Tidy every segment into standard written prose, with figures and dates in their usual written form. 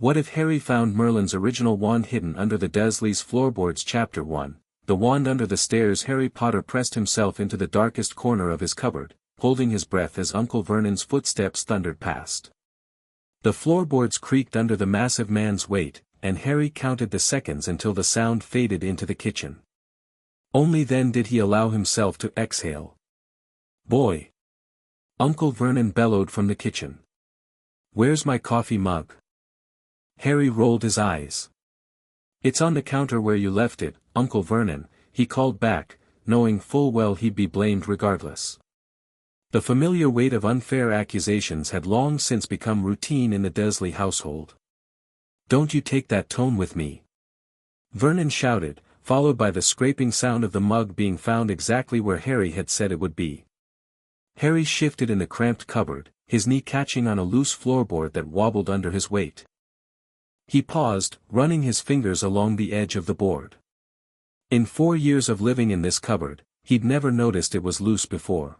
What if Harry found Merlin's original wand hidden under the Dursleys Floorboards? Chapter 1, The Wand Under the Stairs. Harry Potter pressed himself into the darkest corner of his cupboard, holding his breath as Uncle Vernon's footsteps thundered past. The floorboards creaked under the massive man's weight, and Harry counted the seconds until the sound faded into the kitchen. Only then did he allow himself to exhale. "Boy!" Uncle Vernon bellowed from the kitchen. "Where's my coffee mug?" Harry rolled his eyes. "It's on the counter where you left it, Uncle Vernon," he called back, knowing full well he'd be blamed regardless. The familiar weight of unfair accusations had long since become routine in the Dursley household. "Don't you take that tone with me!" Vernon shouted, followed by the scraping sound of the mug being found exactly where Harry had said it would be. Harry shifted in the cramped cupboard, his knee catching on a loose floorboard that wobbled under his weight. He paused, running his fingers along the edge of the board. In 4 years of living in this cupboard, he'd never noticed it was loose before.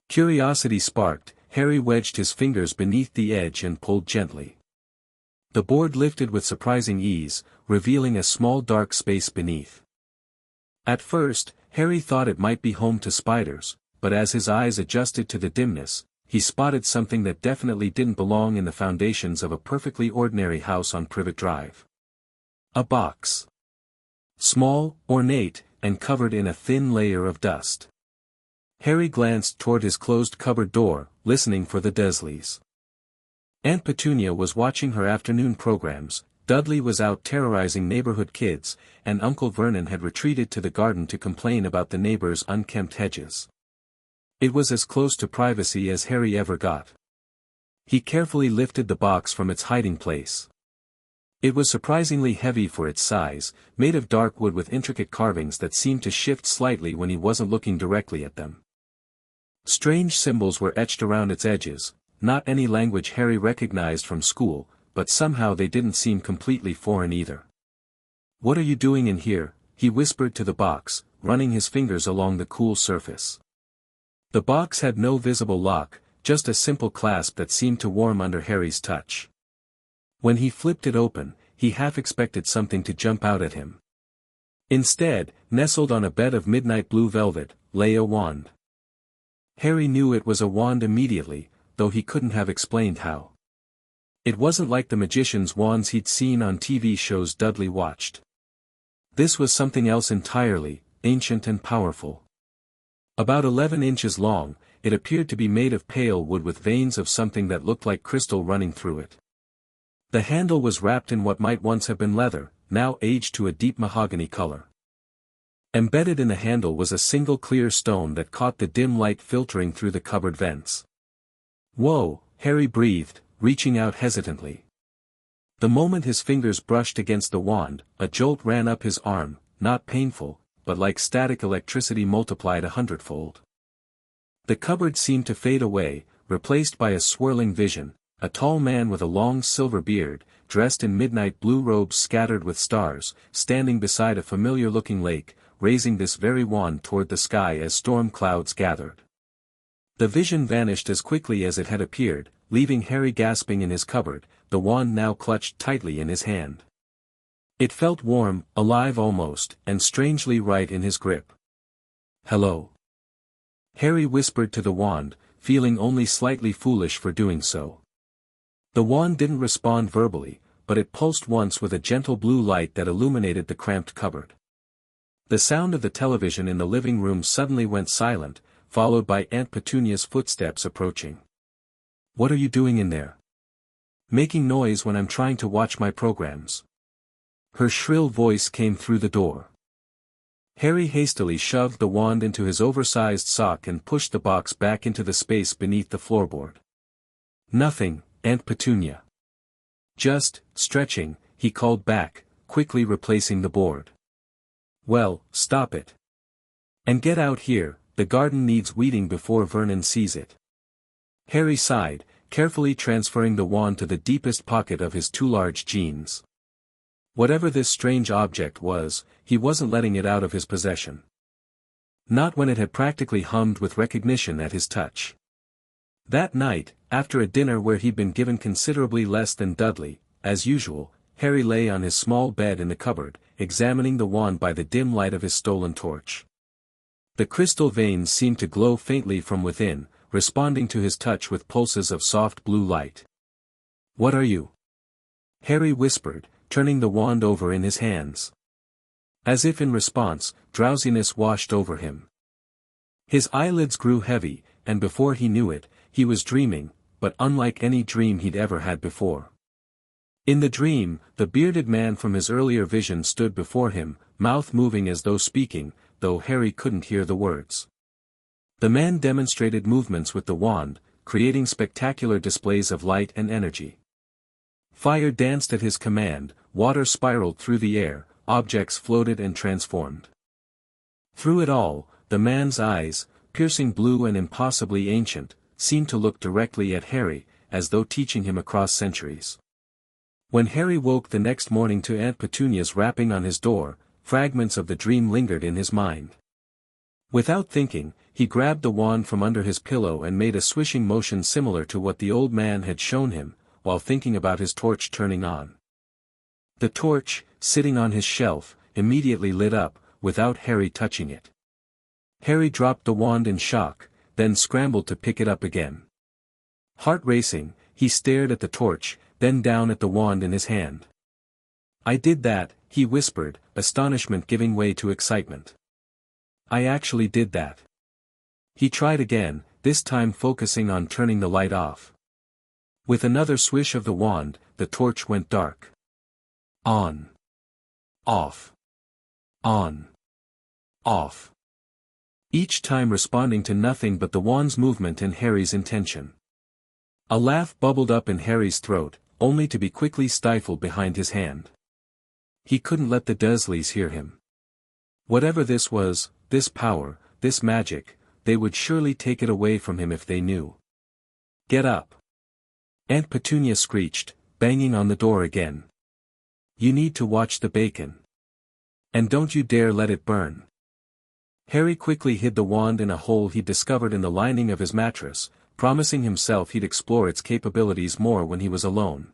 Curiosity sparked, Harry wedged his fingers beneath the edge and pulled gently. The board lifted with surprising ease, revealing a small dark space beneath. At first, Harry thought it might be home to spiders, but as his eyes adjusted to the dimness, he spotted something that definitely didn't belong in the foundations of a perfectly ordinary house on Privet Drive. A box. Small, ornate, and covered in a thin layer of dust. Harry glanced toward his closed cupboard door, listening for the Dursleys. Aunt Petunia was watching her afternoon programs, Dudley was out terrorizing neighborhood kids, and Uncle Vernon had retreated to the garden to complain about the neighbors' unkempt hedges. It was as close to privacy as Harry ever got. He carefully lifted the box from its hiding place. It was surprisingly heavy for its size, made of dark wood with intricate carvings that seemed to shift slightly when he wasn't looking directly at them. Strange symbols were etched around its edges, not any language Harry recognized from school, but somehow they didn't seem completely foreign either. "What are you doing in here?" he whispered to the box, running his fingers along the cool surface. The box had no visible lock, just a simple clasp that seemed to warm under Harry's touch. When he flipped it open, he half expected something to jump out at him. Instead, nestled on a bed of midnight blue velvet, lay a wand. Harry knew it was a wand immediately, though he couldn't have explained how. It wasn't like the magician's wands he'd seen on TV shows Dudley watched. This was something else entirely, ancient and powerful. About 11 inches long, it appeared to be made of pale wood with veins of something that looked like crystal running through it. The handle was wrapped in what might once have been leather, now aged to a deep mahogany color. Embedded in the handle was a single clear stone that caught the dim light filtering through the cupboard vents. "Whoa," Harry breathed, reaching out hesitantly. The moment his fingers brushed against the wand, a jolt ran up his arm, not painful, but like static electricity multiplied 100-fold. The cupboard seemed to fade away, replaced by a swirling vision, a tall man with a long silver beard, dressed in midnight blue robes scattered with stars, standing beside a familiar-looking lake, raising this very wand toward the sky as storm clouds gathered. The vision vanished as quickly as it had appeared, leaving Harry gasping in his cupboard, the wand now clutched tightly in his hand. It felt warm, alive almost, and strangely right in his grip. "Hello?" Harry whispered to the wand, feeling only slightly foolish for doing so. The wand didn't respond verbally, but it pulsed once with a gentle blue light that illuminated the cramped cupboard. The sound of the television in the living room suddenly went silent, followed by Aunt Petunia's footsteps approaching. "What are you doing in there?" "Making noise when I'm trying to watch my programs." Her shrill voice came through the door. Harry hastily shoved the wand into his oversized sock and pushed the box back into the space beneath the floorboard. "Nothing, Aunt Petunia." "Just, stretching," he called back, quickly replacing the board. "Well, stop it. And get out here, the garden needs weeding before Vernon sees it." Harry sighed, carefully transferring the wand to the deepest pocket of his too large jeans. Whatever this strange object was, he wasn't letting it out of his possession. Not when it had practically hummed with recognition at his touch. That night, after a dinner where he'd been given considerably less than Dudley, as usual, Harry lay on his small bed in the cupboard, examining the wand by the dim light of his stolen torch. The crystal veins seemed to glow faintly from within, responding to his touch with pulses of soft blue light. "What are you?" Harry whispered, turning the wand over in his hands. As if in response, drowsiness washed over him. His eyelids grew heavy, and before he knew it, he was dreaming, but unlike any dream he'd ever had before. In the dream, the bearded man from his earlier vision stood before him, mouth moving as though speaking, though Harry couldn't hear the words. The man demonstrated movements with the wand, creating spectacular displays of light and energy. Fire danced at his command, water spiraled through the air, objects floated and transformed. Through it all, the man's eyes, piercing blue and impossibly ancient, seemed to look directly at Harry, as though teaching him across centuries. When Harry woke the next morning to Aunt Petunia's rapping on his door, fragments of the dream lingered in his mind. Without thinking, he grabbed the wand from under his pillow and made a swishing motion similar to what the old man had shown him, while thinking about his torch turning on. The torch, sitting on his shelf, immediately lit up, without Harry touching it. Harry dropped the wand in shock, then scrambled to pick it up again. Heart racing, he stared at the torch, then down at the wand in his hand. "I did that," he whispered, astonishment giving way to excitement. "I actually did that." He tried again, this time focusing on turning the light off. With another swish of the wand, the torch went dark. On. Off. On. Off. Each time responding to nothing but the wand's movement and Harry's intention. A laugh bubbled up in Harry's throat, only to be quickly stifled behind his hand. He couldn't let the Dursleys hear him. Whatever this was, this power, this magic, they would surely take it away from him if they knew. "Get up!" Aunt Petunia screeched, banging on the door again. "You need to watch the bacon. And don't you dare let it burn." Harry quickly hid the wand in a hole he'd discovered in the lining of his mattress, promising himself he'd explore its capabilities more when he was alone.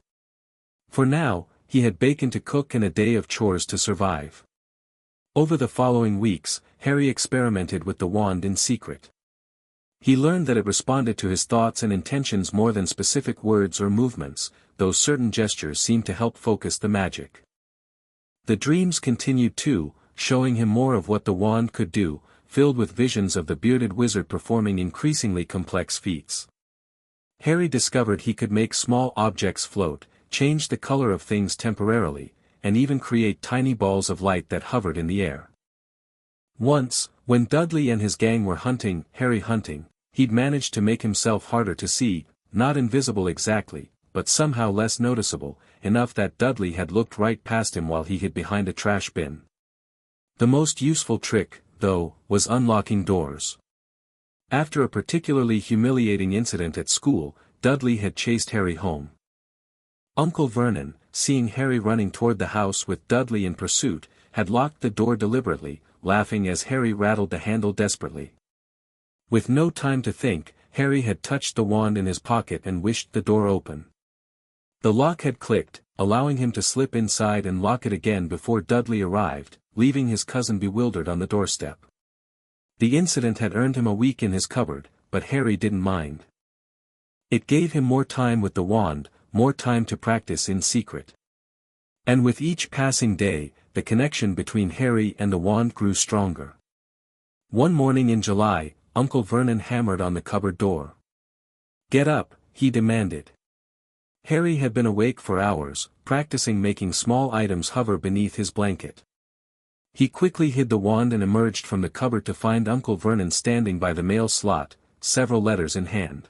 For now, he had bacon to cook and a day of chores to survive. Over the following weeks, Harry experimented with the wand in secret. He learned that it responded to his thoughts and intentions more than specific words or movements, though certain gestures seemed to help focus the magic. The dreams continued too, showing him more of what the wand could do, filled with visions of the bearded wizard performing increasingly complex feats. Harry discovered he could make small objects float, change the color of things temporarily, and even create tiny balls of light that hovered in the air. Once, when Dudley and his gang were Harry hunting, he'd managed to make himself harder to see, not invisible exactly, but somehow less noticeable, enough that Dudley had looked right past him while he hid behind a trash bin. The most useful trick, though, was unlocking doors. After a particularly humiliating incident at school, Dudley had chased Harry home. Uncle Vernon, seeing Harry running toward the house with Dudley in pursuit, had locked the door deliberately, laughing as Harry rattled the handle desperately. With no time to think, Harry had touched the wand in his pocket and wished the door open. The lock had clicked, allowing him to slip inside and lock it again before Dudley arrived, leaving his cousin bewildered on the doorstep. The incident had earned him a week in his cupboard, but Harry didn't mind. It gave him more time with the wand, more time to practice in secret. And with each passing day, the connection between Harry and the wand grew stronger. One morning in July, Uncle Vernon hammered on the cupboard door. "Get up," he demanded. Harry had been awake for hours, practicing making small items hover beneath his blanket. He quickly hid the wand and emerged from the cupboard to find Uncle Vernon standing by the mail slot, several letters in hand.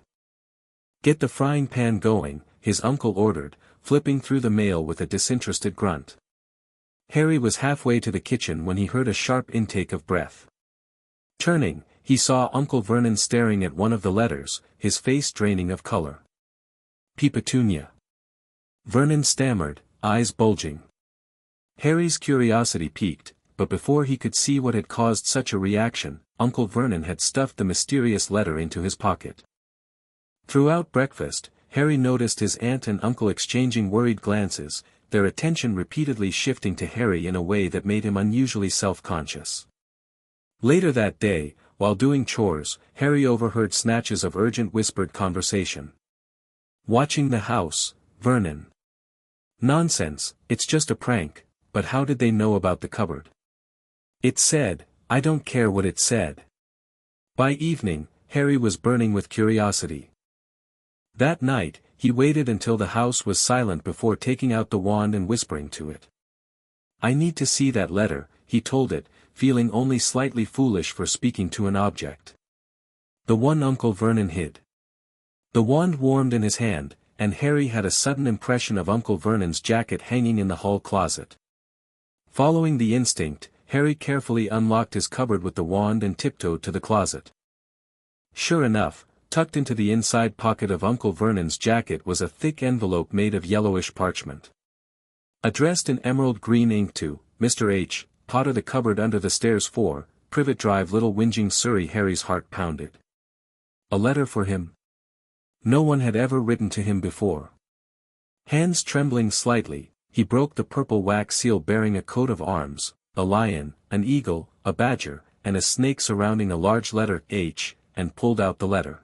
"Get the frying pan going," his uncle ordered, flipping through the mail with a disinterested grunt. Harry was halfway to the kitchen when he heard a sharp intake of breath. Turning, he saw Uncle Vernon staring at one of the letters, his face draining of color. "P. Petunia." Vernon stammered, eyes bulging. Harry's curiosity piqued, but before he could see what had caused such a reaction, Uncle Vernon had stuffed the mysterious letter into his pocket. Throughout breakfast, Harry noticed his aunt and uncle exchanging worried glances, their attention repeatedly shifting to Harry in a way that made him unusually self-conscious. Later that day, while doing chores, Harry overheard snatches of urgent whispered conversation. "Watching the house, Vernon." "Nonsense, it's just a prank, but how did they know about the cupboard?" "It said, I don't care what it said." By evening, Harry was burning with curiosity. That night, he waited until the house was silent before taking out the wand and whispering to it. "I need to see that letter," he told it, feeling only slightly foolish for speaking to an object. The one Uncle Vernon hid. The wand warmed in his hand, and Harry had a sudden impression of Uncle Vernon's jacket hanging in the hall closet. Following the instinct, Harry carefully unlocked his cupboard with the wand and tiptoed to the closet. Sure enough, tucked into the inside pocket of Uncle Vernon's jacket was a thick envelope made of yellowish parchment. Addressed in emerald green ink to, Mr. H. Potter, the cupboard under the stairs 4, Privet Drive, Little Whinging, Surrey. Harry's heart pounded. A letter for him? No one had ever written to him before. Hands trembling slightly, he broke the purple wax seal bearing a coat of arms, a lion, an eagle, a badger, and a snake surrounding a large letter H, and pulled out the letter.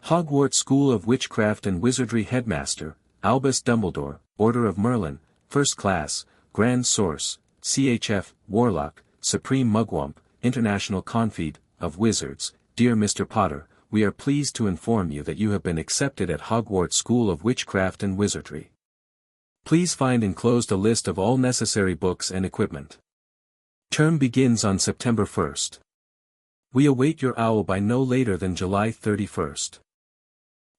Hogwarts School of Witchcraft and Wizardry Headmaster, Albus Dumbledore, Order of Merlin, First Class, Grand Source, CHF, Warlock, Supreme Mugwump, International Confede, of Wizards. Dear Mr. Potter, we are pleased to inform you that you have been accepted at Hogwarts School of Witchcraft and Wizardry. Please find enclosed a list of all necessary books and equipment. Term begins on September 1st. We await your owl by no later than July 31st.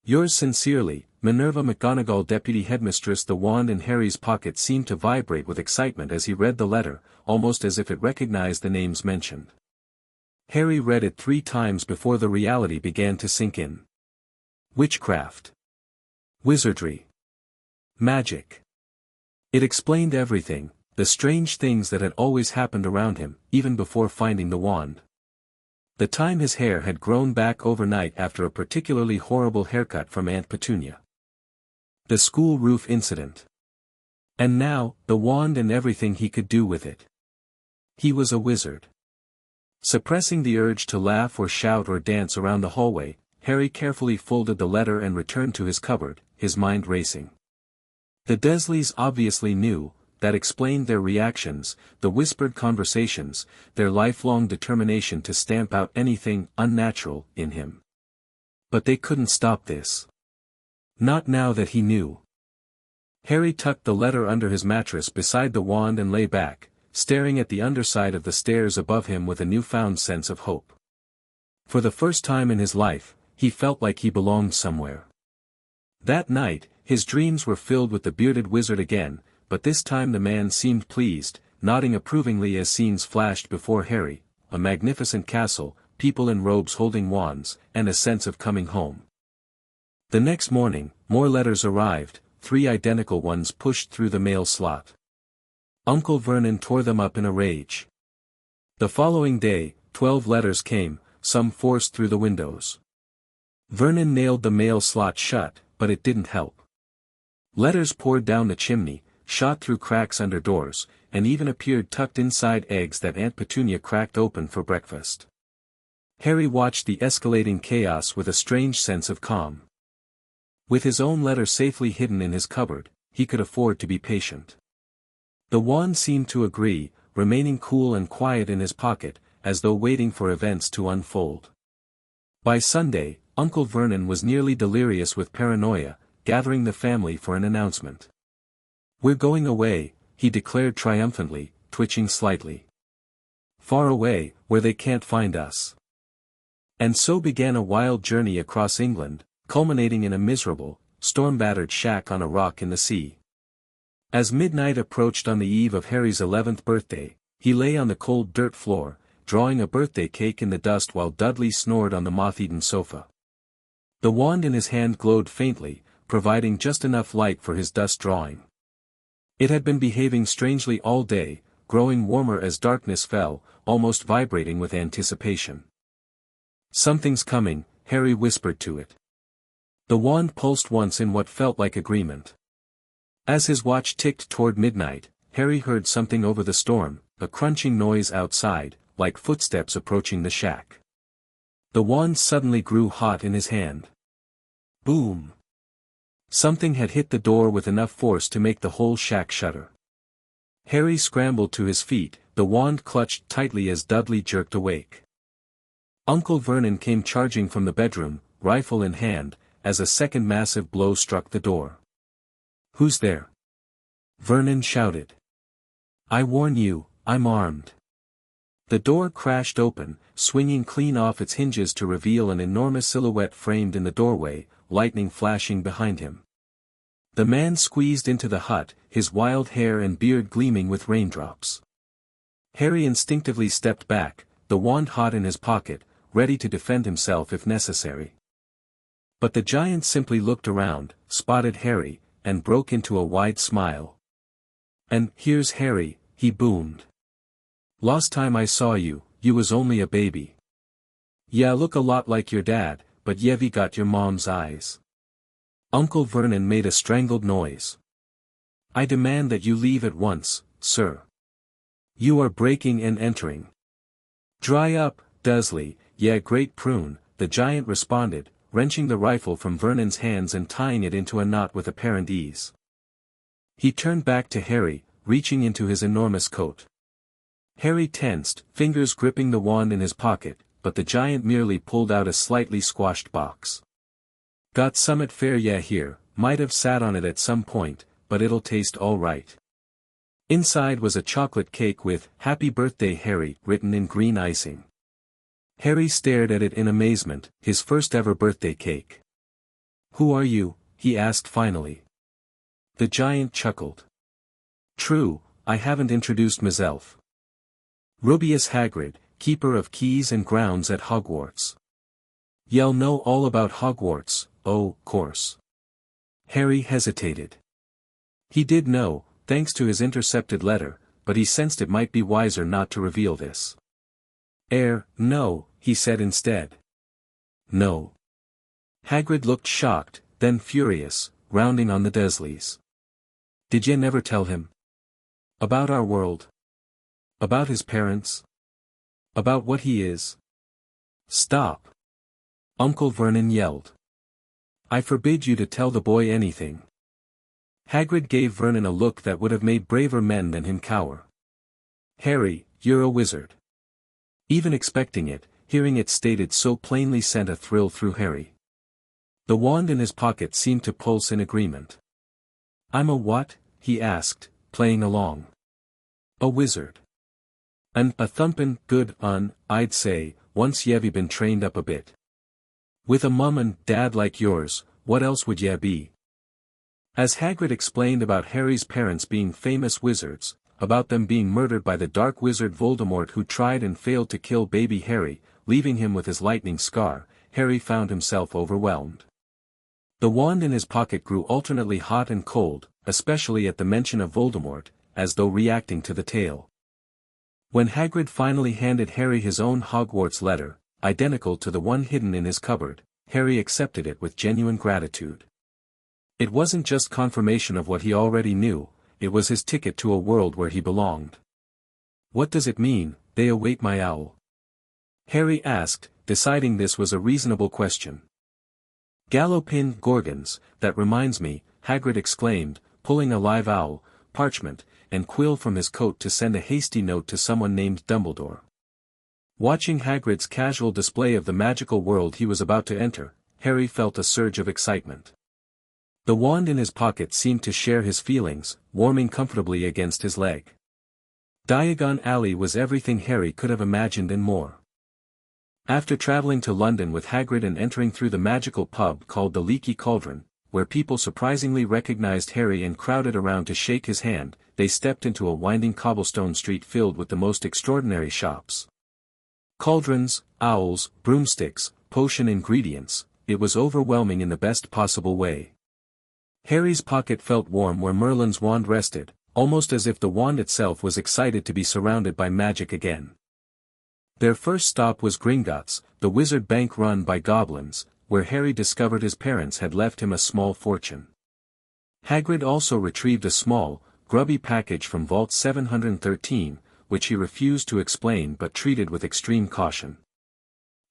Yours sincerely, Minerva McGonagall, Deputy Headmistress. The wand in Harry's pocket seemed to vibrate with excitement as he read the letter, almost as if it recognized the names mentioned. Harry read it 3 times before the reality began to sink in. Witchcraft. Wizardry. Magic. It explained everything, the strange things that had always happened around him, even before finding the wand. The time his hair had grown back overnight after a particularly horrible haircut from Aunt Petunia. The school roof incident. And now, the wand and everything he could do with it. He was a wizard. Suppressing the urge to laugh or shout or dance around the hallway, Harry carefully folded the letter and returned to his cupboard, his mind racing. The Dursleys obviously knew, that explained their reactions, the whispered conversations, their lifelong determination to stamp out anything unnatural in him. But they couldn't stop this. Not now that he knew. Harry tucked the letter under his mattress beside the wand and lay back, staring at the underside of the stairs above him with a newfound sense of hope. For the first time in his life, he felt like he belonged somewhere. That night, his dreams were filled with the bearded wizard again, but this time the man seemed pleased, nodding approvingly as scenes flashed before Harry, a magnificent castle, people in robes holding wands, and a sense of coming home. The next morning, more letters arrived, 3 identical ones pushed through the mail slot. Uncle Vernon tore them up in a rage. The following day, 12 letters came, some forced through the windows. Vernon nailed the mail slot shut, but it didn't help. Letters poured down the chimney, shot through cracks under doors, and even appeared tucked inside eggs that Aunt Petunia cracked open for breakfast. Harry watched the escalating chaos with a strange sense of calm. With his own letter safely hidden in his cupboard, he could afford to be patient. The wand seemed to agree, remaining cool and quiet in his pocket, as though waiting for events to unfold. By Sunday, Uncle Vernon was nearly delirious with paranoia, gathering the family for an announcement. "We're going away," he declared triumphantly, twitching slightly. "Far away, where they can't find us." And so began a wild journey across England, culminating in a miserable, storm-battered shack on a rock in the sea. As midnight approached on the eve of Harry's 11th birthday, he lay on the cold dirt floor, drawing a birthday cake in the dust while Dudley snored on the moth-eaten sofa. The wand in his hand glowed faintly, providing just enough light for his dust drawing. It had been behaving strangely all day, growing warmer as darkness fell, almost vibrating with anticipation. "Something's coming," Harry whispered to it. The wand pulsed once in what felt like agreement. As his watch ticked toward midnight, Harry heard something over the storm, a crunching noise outside, like footsteps approaching the shack. The wand suddenly grew hot in his hand. Boom! Something had hit the door with enough force to make the whole shack shudder. Harry scrambled to his feet, the wand clutched tightly as Dudley jerked awake. Uncle Vernon came charging from the bedroom, rifle in hand, as a second massive blow struck the door. "Who's there?" Vernon shouted. "I warn you, I'm armed." The door crashed open, swinging clean off its hinges to reveal an enormous silhouette framed in the doorway, lightning flashing behind him. The man squeezed into the hut, his wild hair and beard gleaming with raindrops. Harry instinctively stepped back, the wand hot in his pocket, ready to defend himself if necessary. But the giant simply looked around, spotted Harry, and broke into a wide smile. "And here's Harry," he boomed. "Last time I saw you, you was only a baby. Yeah, look a lot like your dad, but you've got your mom's eyes." Uncle Vernon made a strangled noise. "I demand that you leave at once, sir. You are breaking and entering." "Dry up, Dursley, yeah, great prune," the giant responded, wrenching the rifle from Vernon's hands and tying it into a knot with apparent ease. He turned back to Harry, reaching into his enormous coat. Harry tensed, fingers gripping the wand in his pocket, but the giant merely pulled out a slightly squashed box. "Got summit fair yeah here, might have sat on it at some point, but it'll taste all right." Inside was a chocolate cake with "Happy Birthday Harry" written in green icing. Harry stared at it in amazement, his first ever birthday cake. "Who are you?" he asked finally. The giant chuckled. "True, I haven't introduced myself. Rubius Hagrid, keeper of keys and grounds at Hogwarts. You'll know all about Hogwarts, oh, course." Harry hesitated. He did know, thanks to his intercepted letter, but he sensed it might be wiser not to reveal this. No," he said instead. "No." Hagrid looked shocked, then furious, rounding on the Dursleys. "Did ye never tell him? About our world? About his parents? About what he is?" "Stop!" Uncle Vernon yelled. "I forbid you to tell the boy anything." Hagrid gave Vernon a look that would have made braver men than him cower. "Harry, you're a wizard." Even expecting it, hearing it stated so plainly sent a thrill through Harry. The wand in his pocket seemed to pulse in agreement. "I'm a what?" he asked, playing along. "A wizard. A thumpin' good un, I'd say, once ye've been trained up a bit. With a mum and dad like yours, what else would ye be?" As Hagrid explained about Harry's parents being famous wizards, about them being murdered by the dark wizard Voldemort who tried and failed to kill baby Harry, leaving him with his lightning scar, Harry found himself overwhelmed. The wand in his pocket grew alternately hot and cold, especially at the mention of Voldemort, as though reacting to the tale. When Hagrid finally handed Harry his own Hogwarts letter, identical to the one hidden in his cupboard, Harry accepted it with genuine gratitude. It wasn't just confirmation of what he already knew, it was his ticket to a world where he belonged. "What does it mean, they await my owl?" Harry asked, deciding this was a reasonable question. "Gallopin Gorgons, that reminds me," Hagrid exclaimed, pulling a live owl, parchment, and quill from his coat to send a hasty note to someone named Dumbledore. Watching Hagrid's casual display of the magical world he was about to enter, Harry felt a surge of excitement. The wand in his pocket seemed to share his feelings, warming comfortably against his leg. Diagon Alley was everything Harry could have imagined and more. After traveling to London with Hagrid and entering through the magical pub called the Leaky Cauldron, where people surprisingly recognized Harry and crowded around to shake his hand, they stepped into a winding cobblestone street filled with the most extraordinary shops. Cauldrons, owls, broomsticks, potion ingredients, it was overwhelming in the best possible way. Harry's pocket felt warm where Merlin's wand rested, almost as if the wand itself was excited to be surrounded by magic again. Their first stop was Gringotts, the wizard bank run by goblins, where Harry discovered his parents had left him a small fortune. Hagrid also retrieved a small, grubby package from Vault 713, which he refused to explain but treated with extreme caution.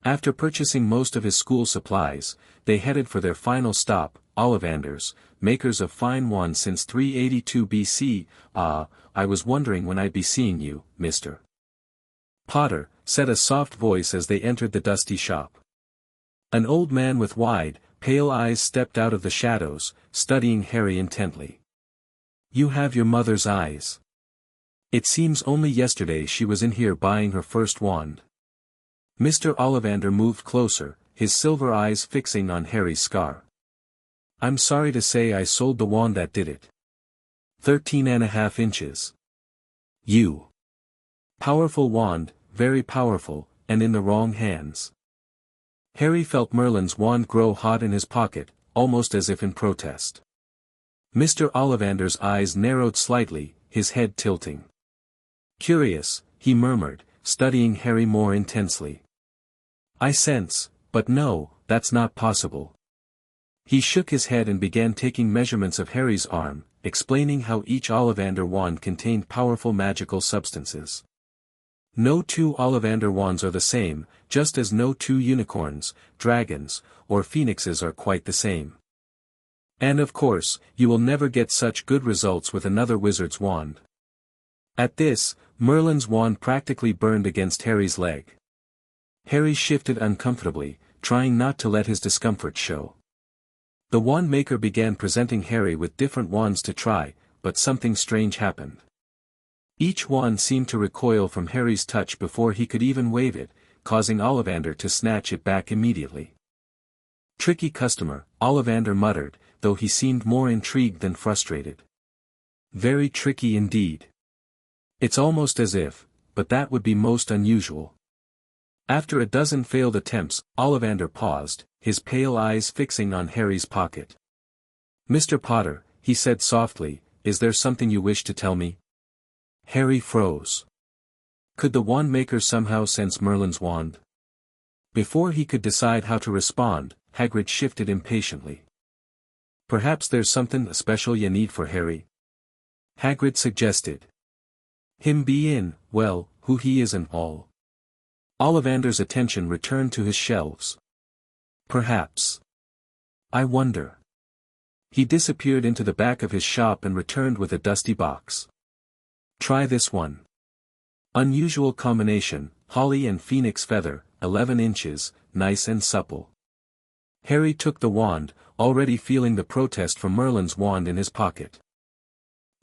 After purchasing most of his school supplies, they headed for their final stop, Ollivanders, makers of fine wands since 382 BC. "Ah, I was wondering when I'd be seeing you, Mr. Potter," said a soft voice as they entered the dusty shop. An old man with wide, pale eyes stepped out of the shadows, studying Harry intently. "You have your mother's eyes. It seems only yesterday she was in here buying her first wand." Mr. Ollivander moved closer, his silver eyes fixing on Harry's scar. "I'm sorry to say I sold the wand that did it. 13.5 inches. You. Powerful wand, very powerful, and in the wrong hands." Harry felt Merlin's wand grow hot in his pocket, almost as if in protest. Mr. Ollivander's eyes narrowed slightly, his head tilting. "Curious," he murmured, studying Harry more intensely. "I sense, but no, that's not possible." He shook his head and began taking measurements of Harry's arm, explaining how each Ollivander wand contained powerful magical substances. No two Ollivander wands are the same, just as no two unicorns, dragons, or phoenixes are quite the same. And of course, you will never get such good results with another wizard's wand. At this, Merlin's wand practically burned against Harry's leg. Harry shifted uncomfortably, trying not to let his discomfort show. The wand maker began presenting Harry with different wands to try, but something strange happened. Each wand seemed to recoil from Harry's touch before he could even wave it, causing Ollivander to snatch it back immediately. "Tricky customer," Ollivander muttered, though he seemed more intrigued than frustrated. "Very tricky indeed. It's almost as if, but that would be most unusual." After a dozen failed attempts, Ollivander paused, his pale eyes fixing on Harry's pocket. "Mr. Potter," he said softly, "is there something you wish to tell me?" Harry froze. Could the wand maker somehow sense Merlin's wand? Before he could decide how to respond, Hagrid shifted impatiently. "Perhaps there's something special you need for Harry?" Hagrid suggested. "Him be in, well, who he is and all." Ollivander's attention returned to his shelves. "Perhaps. I wonder." He disappeared into the back of his shop and returned with a dusty box. "Try this one. Unusual combination, holly and phoenix feather, 11 inches, nice and supple." Harry took the wand, already feeling the protest from Merlin's wand in his pocket.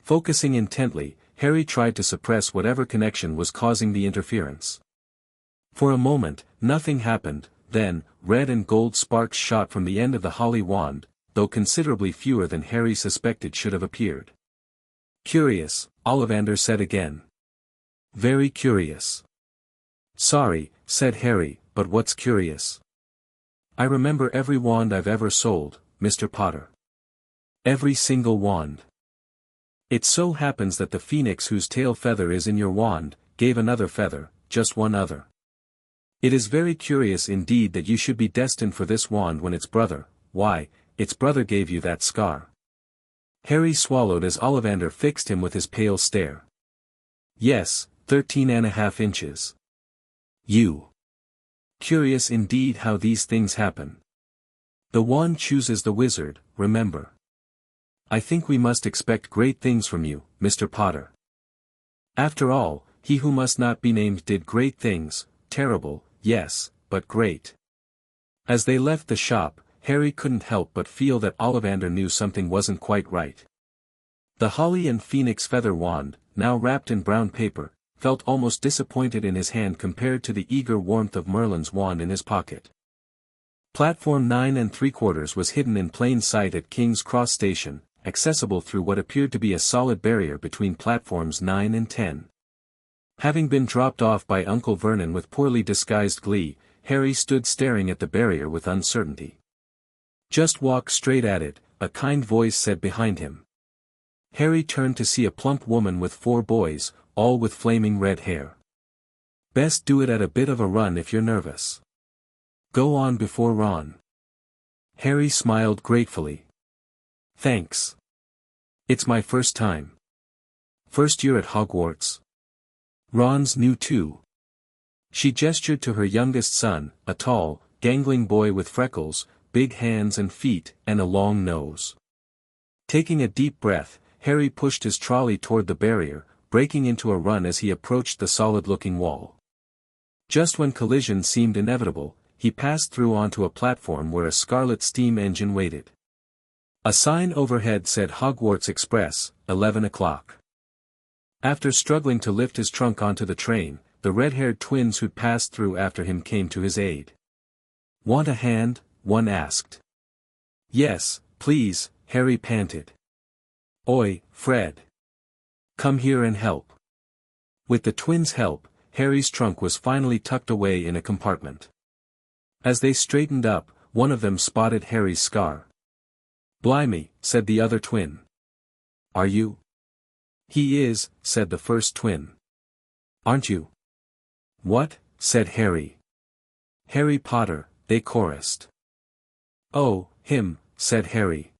Focusing intently, Harry tried to suppress whatever connection was causing the interference. For a moment, nothing happened, then, red and gold sparks shot from the end of the holly wand, though considerably fewer than Harry suspected should have appeared. "Curious," Ollivander said again. "Very curious." "Sorry," said Harry, "but what's curious?" "I remember every wand I've ever sold, Mr. Potter. Every single wand. It so happens that the phoenix whose tail feather is in your wand, gave another feather, just one other. It is very curious indeed that you should be destined for this wand when its brother, why, its brother gave you that scar." Harry swallowed as Ollivander fixed him with his pale stare. "Yes, 13.5 inches. You. Curious indeed how these things happen. The wand chooses the wizard, remember. I think we must expect great things from you, Mr. Potter. After all, he who must not be named did great things, terrible, yes, but great." As they left the shop, Harry couldn't help but feel that Ollivander knew something wasn't quite right. The holly and phoenix feather wand, now wrapped in brown paper, felt almost disappointed in his hand compared to the eager warmth of Merlin's wand in his pocket. Platform 9 3/4 was hidden in plain sight at King's Cross Station, accessible through what appeared to be a solid barrier between platforms 9 and 10. Having been dropped off by Uncle Vernon with poorly disguised glee, Harry stood staring at the barrier with uncertainty. "Just walk straight at it," a kind voice said behind him. Harry turned to see a plump woman with 4 boys, all with flaming red hair. "Best do it at a bit of a run if you're nervous. Go on before Ron." Harry smiled gratefully. Thanks. It's my first time. First year at Hogwarts. Ron's new too. She gestured to her youngest son, a tall, gangling boy with freckles, big hands and feet, and a long nose. Taking a deep breath, Harry pushed his trolley toward the barrier, breaking into a run as he approached the solid-looking wall. Just when collision seemed inevitable, he passed through onto a platform where a scarlet steam engine waited. A sign overhead said Hogwarts Express, 11 o'clock. After struggling to lift his trunk onto the train, the red-haired twins who'd passed through after him came to his aid. Want a hand? One asked. Yes, please, Harry panted. Oi, Fred. Come here and help. With the twins' help, Harry's trunk was finally tucked away in a compartment. As they straightened up, one of them spotted Harry's scar. Blimey, said the other twin. Are you? He is, said the first twin. Aren't you? What? Said Harry. Harry Potter, they chorused. Oh, him, said Harry.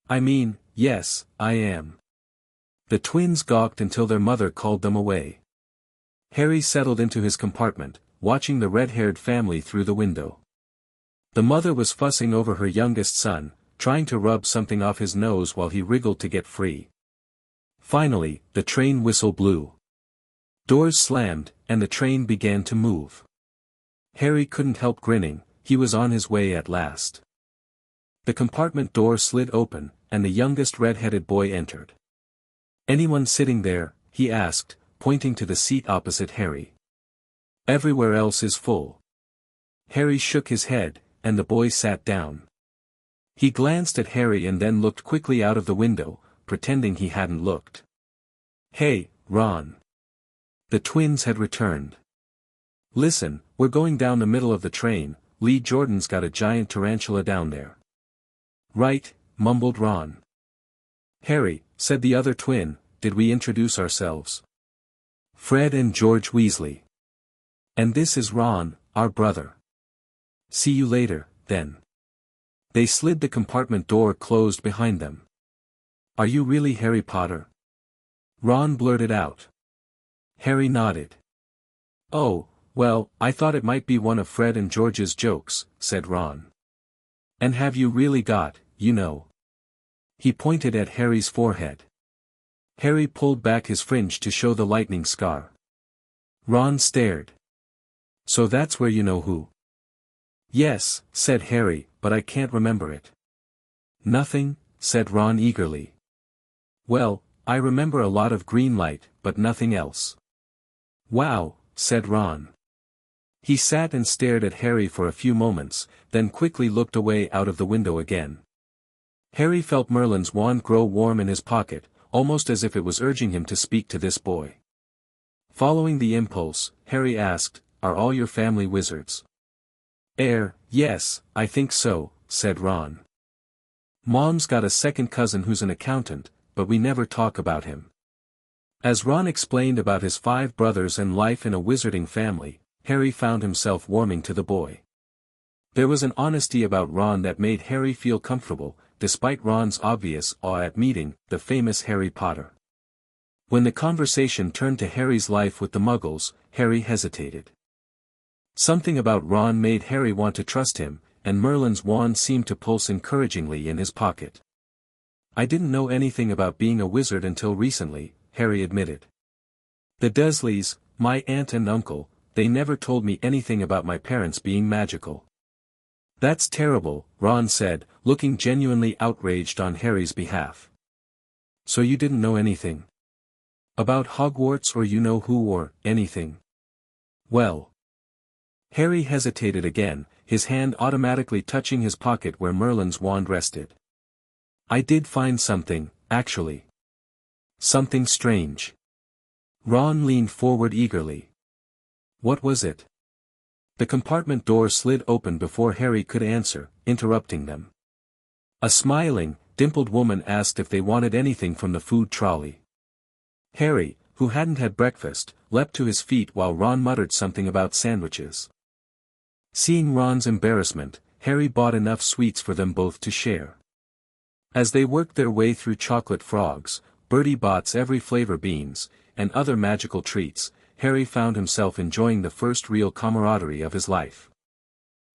I mean, yes, I am. The twins gawked until their mother called them away. Harry settled into his compartment, watching the red-haired family through the window. The mother was fussing over her youngest son, trying to rub something off his nose while he wriggled to get free. Finally, the train whistle blew. Doors slammed, and the train began to move. Harry couldn't help grinning, he was on his way at last. The compartment door slid open, and the youngest red-headed boy entered. Anyone sitting there? He asked, pointing to the seat opposite Harry. Everywhere else is full. Harry shook his head, and the boy sat down. He glanced at Harry and then looked quickly out of the window, pretending he hadn't looked. Hey, Ron. The twins had returned. Listen, we're going down the middle of the train, Lee Jordan's got a giant tarantula down there. Right, mumbled Ron. Harry, said the other twin, did we introduce ourselves? Fred and George Weasley. And this is Ron, our brother. See you later, then. They slid the compartment door closed behind them. Are you really Harry Potter? Ron blurted out. Harry nodded. Oh, well, I thought it might be one of Fred and George's jokes, said Ron. And have you really got, you know? He pointed at Harry's forehead. Harry pulled back his fringe to show the lightning scar. Ron stared. So that's where you know who? Yes, said Harry, but I can't remember it. Nothing, said Ron eagerly. Well, I remember a lot of green light, but nothing else. Wow, said Ron. He sat and stared at Harry for a few moments, then quickly looked away out of the window again. Harry felt Merlin's wand grow warm in his pocket, almost as if it was urging him to speak to this boy. Following the impulse, Harry asked, Are all your family wizards? Yes, I think so, said Ron. Mom's got a second cousin who's an accountant, but we never talk about him. As Ron explained about his 5 brothers and life in a wizarding family, Harry found himself warming to the boy. There was an honesty about Ron that made Harry feel comfortable, despite Ron's obvious awe at meeting the famous Harry Potter. When the conversation turned to Harry's life with the Muggles, Harry hesitated. Something about Ron made Harry want to trust him, and Merlin's wand seemed to pulse encouragingly in his pocket. I didn't know anything about being a wizard until recently, Harry admitted. The Dursleys, my aunt and uncle, they never told me anything about my parents being magical. That's terrible, Ron said, looking genuinely outraged on Harry's behalf. So you didn't know anything? About Hogwarts or you know who or anything? Well. Harry hesitated again, his hand automatically touching his pocket where Merlin's wand rested. I did find something, actually. Something strange. Ron leaned forward eagerly. What was it? The compartment door slid open before Harry could answer, interrupting them. A smiling, dimpled woman asked if they wanted anything from the food trolley. Harry, who hadn't had breakfast, leapt to his feet while Ron muttered something about sandwiches. Seeing Ron's embarrassment, Harry bought enough sweets for them both to share. As they worked their way through chocolate frogs, Bertie Bott's every flavor beans, and other magical treats, Harry found himself enjoying the first real camaraderie of his life.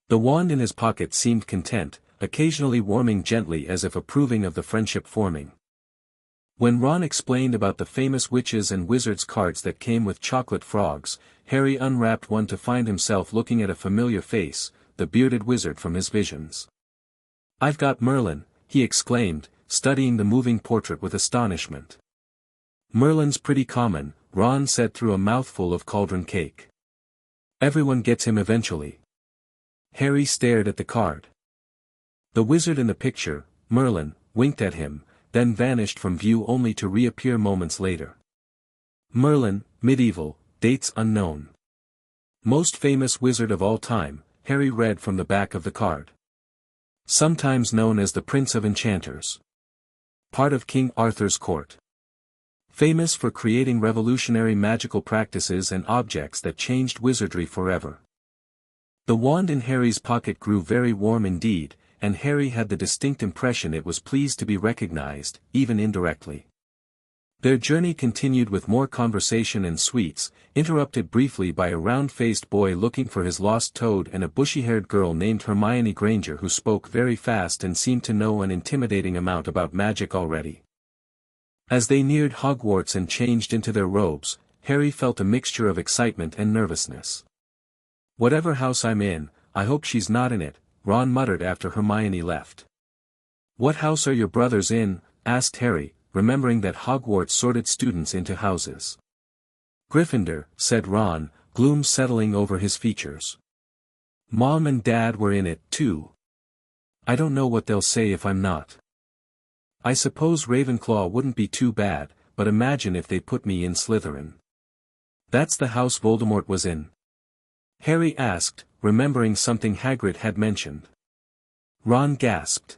The wand in his pocket seemed content, occasionally warming gently as if approving of the friendship forming. When Ron explained about the famous witches and wizards cards that came with chocolate frogs, Harry unwrapped one to find himself looking at a familiar face, the bearded wizard from his visions. "I've got Merlin," he exclaimed, studying the moving portrait with astonishment. "Merlin's pretty common," Ron said through a mouthful of cauldron cake. "Everyone gets him eventually." Harry stared at the card. The wizard in the picture, Merlin, winked at him, then vanished from view only to reappear moments later. Merlin, medieval, dates unknown. Most famous wizard of all time, Harry read from the back of the card. Sometimes known as the Prince of Enchanters. Part of King Arthur's court. Famous for creating revolutionary magical practices and objects that changed wizardry forever. The wand in Harry's pocket grew very warm indeed, and Harry had the distinct impression it was pleased to be recognized, even indirectly. Their journey continued with more conversation and sweets, interrupted briefly by a round-faced boy looking for his lost toad and a bushy-haired girl named Hermione Granger who spoke very fast and seemed to know an intimidating amount about magic already. As they neared Hogwarts and changed into their robes, Harry felt a mixture of excitement and nervousness. "Whatever house I'm in, I hope she's not in it," Ron muttered after Hermione left. "What house are your brothers in?" asked Harry, remembering that Hogwarts sorted students into houses. "Gryffindor," said Ron, gloom settling over his features. "Mom and Dad were in it, too. I don't know what they'll say if I'm not. I suppose Ravenclaw wouldn't be too bad, but imagine if they put me in Slytherin." "That's the house Voldemort was in?" Harry asked, remembering something Hagrid had mentioned. Ron gasped.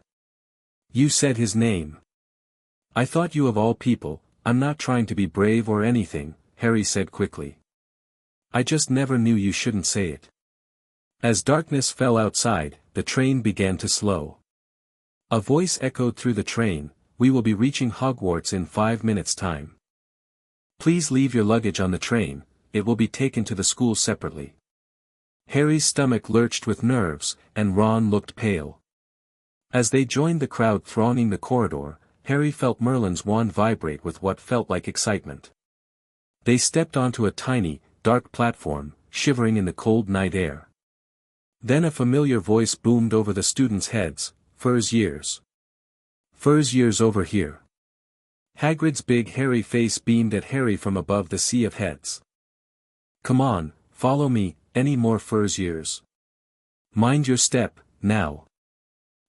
"You said his name." "I thought you of all people. I'm not trying to be brave or anything," Harry said quickly. "I just never knew you shouldn't say it." As darkness fell outside, the train began to slow. A voice echoed through the train, "We will be reaching Hogwarts in 5 minutes' time. Please leave your luggage on the train, it will be taken to the school separately." Harry's stomach lurched with nerves, and Ron looked pale. As they joined the crowd thronging the corridor, Harry felt Merlin's wand vibrate with what felt like excitement. They stepped onto a tiny, dark platform, shivering in the cold night air. Then a familiar voice boomed over the students' heads, "Fur's years. Fur's years over here." Hagrid's big hairy face beamed at Harry from above the sea of heads. "Come on, follow me, any more Fur's years. Mind your step, now."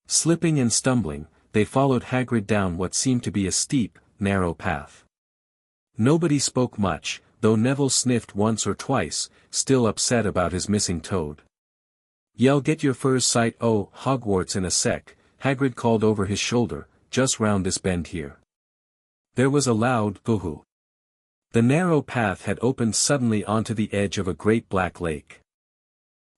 Slipping and stumbling, they followed Hagrid down what seemed to be a steep, narrow path. Nobody spoke much, though Neville sniffed once or twice, still upset about his missing toad. "Y'all get your Fur's sight Hogwarts in a sec," Hagrid called over his shoulder, "just round this bend here." There was a loud boo-hoo. The narrow path had opened suddenly onto the edge of a great black lake.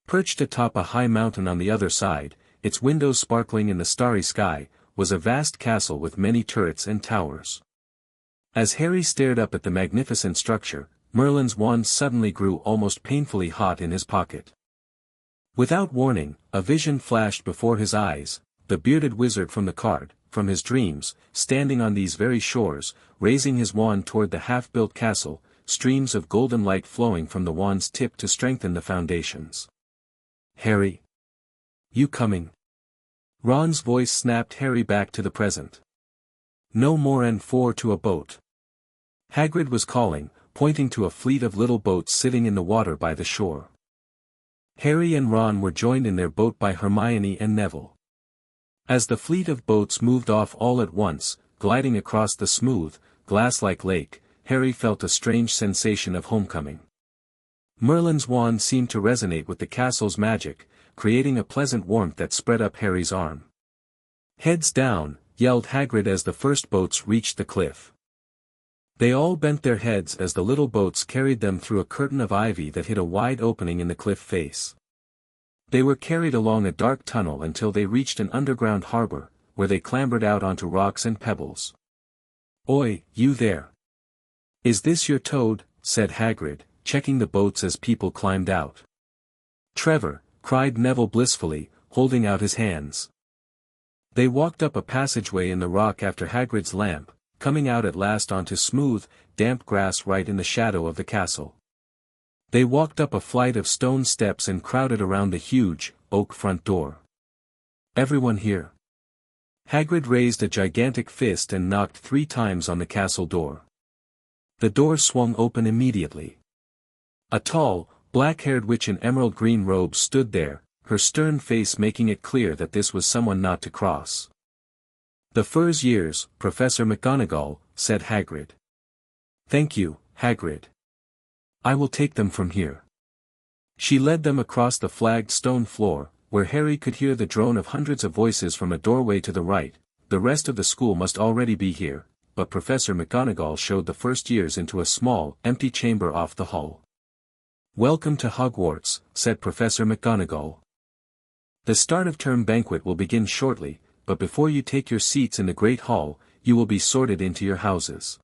Perched atop a high mountain on the other side, its windows sparkling in the starry sky, was a vast castle with many turrets and towers. As Harry stared up at the magnificent structure, Merlin's wand suddenly grew almost painfully hot in his pocket. Without warning, a vision flashed before his eyes, the bearded wizard from the card, from his dreams, standing on these very shores, raising his wand toward the half-built castle, streams of golden light flowing from the wand's tip to strengthen the foundations. "Harry? You coming?" Ron's voice snapped Harry back to the present. "No more N4 to a boat." Hagrid was calling, pointing to a fleet of little boats sitting in the water by the shore. Harry and Ron were joined in their boat by Hermione and Neville. As the fleet of boats moved off all at once, gliding across the smooth, glass-like lake, Harry felt a strange sensation of homecoming. Merlin's wand seemed to resonate with the castle's magic, creating a pleasant warmth that spread up Harry's arm. "Heads down," yelled Hagrid as the first boats reached the cliff. They all bent their heads as the little boats carried them through a curtain of ivy that hid a wide opening in the cliff face. They were carried along a dark tunnel until they reached an underground harbor, where they clambered out onto rocks and pebbles. "Oi, you there! Is this your toad?" said Hagrid, checking the boats as people climbed out. "Trevor," cried Neville blissfully, holding out his hands. They walked up a passageway in the rock after Hagrid's lamp, coming out at last onto smooth, damp grass right in the shadow of the castle. They walked up a flight of stone steps and crowded around the huge, oak front door. "Everyone here?" Hagrid raised a gigantic fist and knocked 3 times on the castle door. The door swung open immediately. A tall, black-haired witch in emerald green robes stood there, her stern face making it clear that this was someone not to cross. "The First Years, Professor McGonagall," said Hagrid. "Thank you, Hagrid. I will take them from here." She led them across the flagged stone floor, where Harry could hear the drone of hundreds of voices from a doorway to the right. The rest of the school must already be here, but Professor McGonagall showed the First Years into a small, empty chamber off the hall. "Welcome to Hogwarts," said Professor McGonagall. "The start of term banquet will begin shortly, but before you take your seats in the Great Hall, you will be sorted into your houses."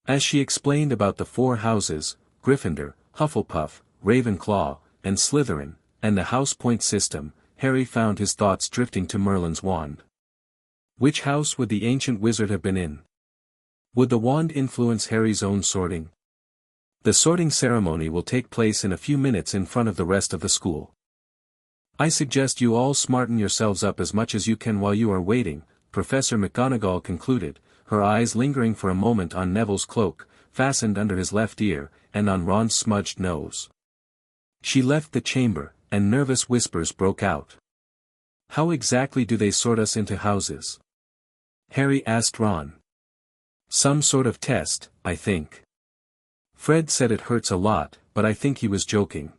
As she explained about the 4 houses, Gryffindor, Hufflepuff, Ravenclaw, and Slytherin, and the house point system, Harry found his thoughts drifting to Merlin's wand. Which house would the ancient wizard have been in? Would the wand influence Harry's own sorting? The sorting ceremony will take place in a few minutes in front of the rest of the school. "I suggest you all smarten yourselves up as much as you can while you are waiting," Professor McGonagall concluded, her eyes lingering for a moment on Neville's cloak, fastened under his left ear, and on Ron's smudged nose. She left the chamber, and nervous whispers broke out. "How exactly do they sort us into houses?" Harry asked Ron. "Some sort of test, I think. Fred said it hurts a lot, but I think he was joking."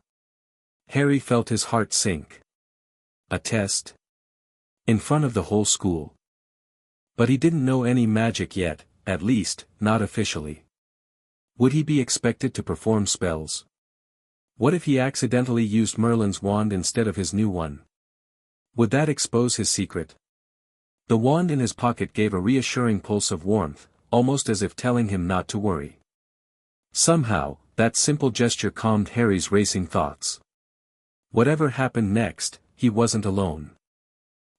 Harry felt his heart sink. A test? In front of the whole school. But he didn't know any magic yet, at least, not officially. Would he be expected to perform spells? What if he accidentally used Merlin's wand instead of his new one? Would that expose his secret? The wand in his pocket gave a reassuring pulse of warmth, almost as if telling him not to worry. Somehow, that simple gesture calmed Harry's racing thoughts. Whatever happened next, he wasn't alone.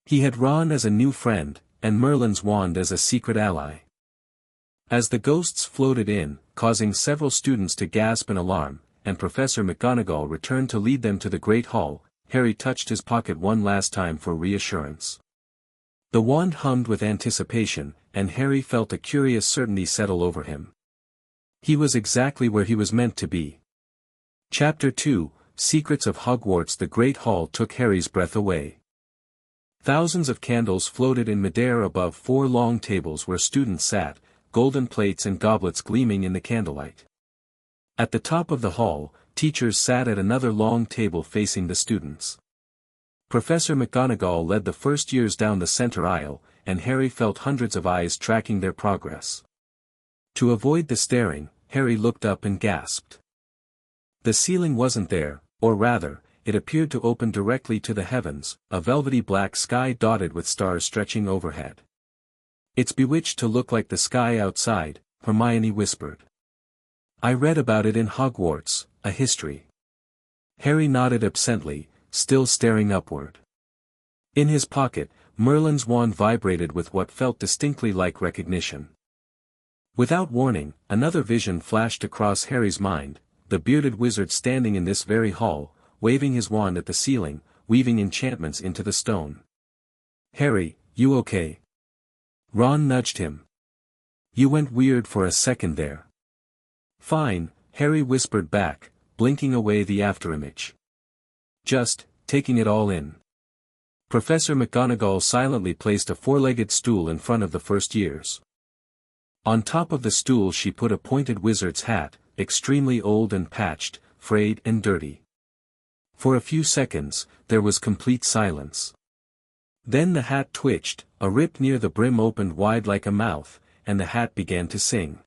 He had Ron as a new friend, and Merlin's wand as a secret ally. As the ghosts floated in, causing several students to gasp in alarm, and Professor McGonagall returned to lead them to the Great Hall, Harry touched his pocket one last time for reassurance. The wand hummed with anticipation, and Harry felt a curious certainty settle over him. He was exactly where he was meant to be. Chapter 2, Secrets of Hogwarts. The Great Hall took Harry's breath away. Thousands of candles floated in midair above 4 long tables where students sat, golden plates and goblets gleaming in the candlelight. At the top of the hall, teachers sat at another long table facing the students. Professor McGonagall led the First Years down the center aisle, and Harry felt hundreds of eyes tracking their progress. To avoid the staring, Harry looked up and gasped. The ceiling wasn't there, or rather, it appeared to open directly to the heavens, a velvety black sky dotted with stars stretching overhead. "It's bewitched to look like the sky outside," Hermione whispered. "I read about it in Hogwarts, a history." Harry nodded absently, still staring upward. In his pocket, Merlin's wand vibrated with what felt distinctly like recognition. Without warning, another vision flashed across Harry's mind, the bearded wizard standing in this very hall, waving his wand at the ceiling, weaving enchantments into the stone. "Harry, you okay?" Ron nudged him. "You went weird for a second there." "Fine," Harry whispered back, blinking away the afterimage. "Just, taking it all in." Professor McGonagall silently placed a 4-legged stool in front of the First Years. On top of the stool she put a pointed wizard's hat, extremely old and patched, frayed and dirty. For a few seconds, there was complete silence. Then the hat twitched, a rip near the brim opened wide like a mouth, and the hat began to sing.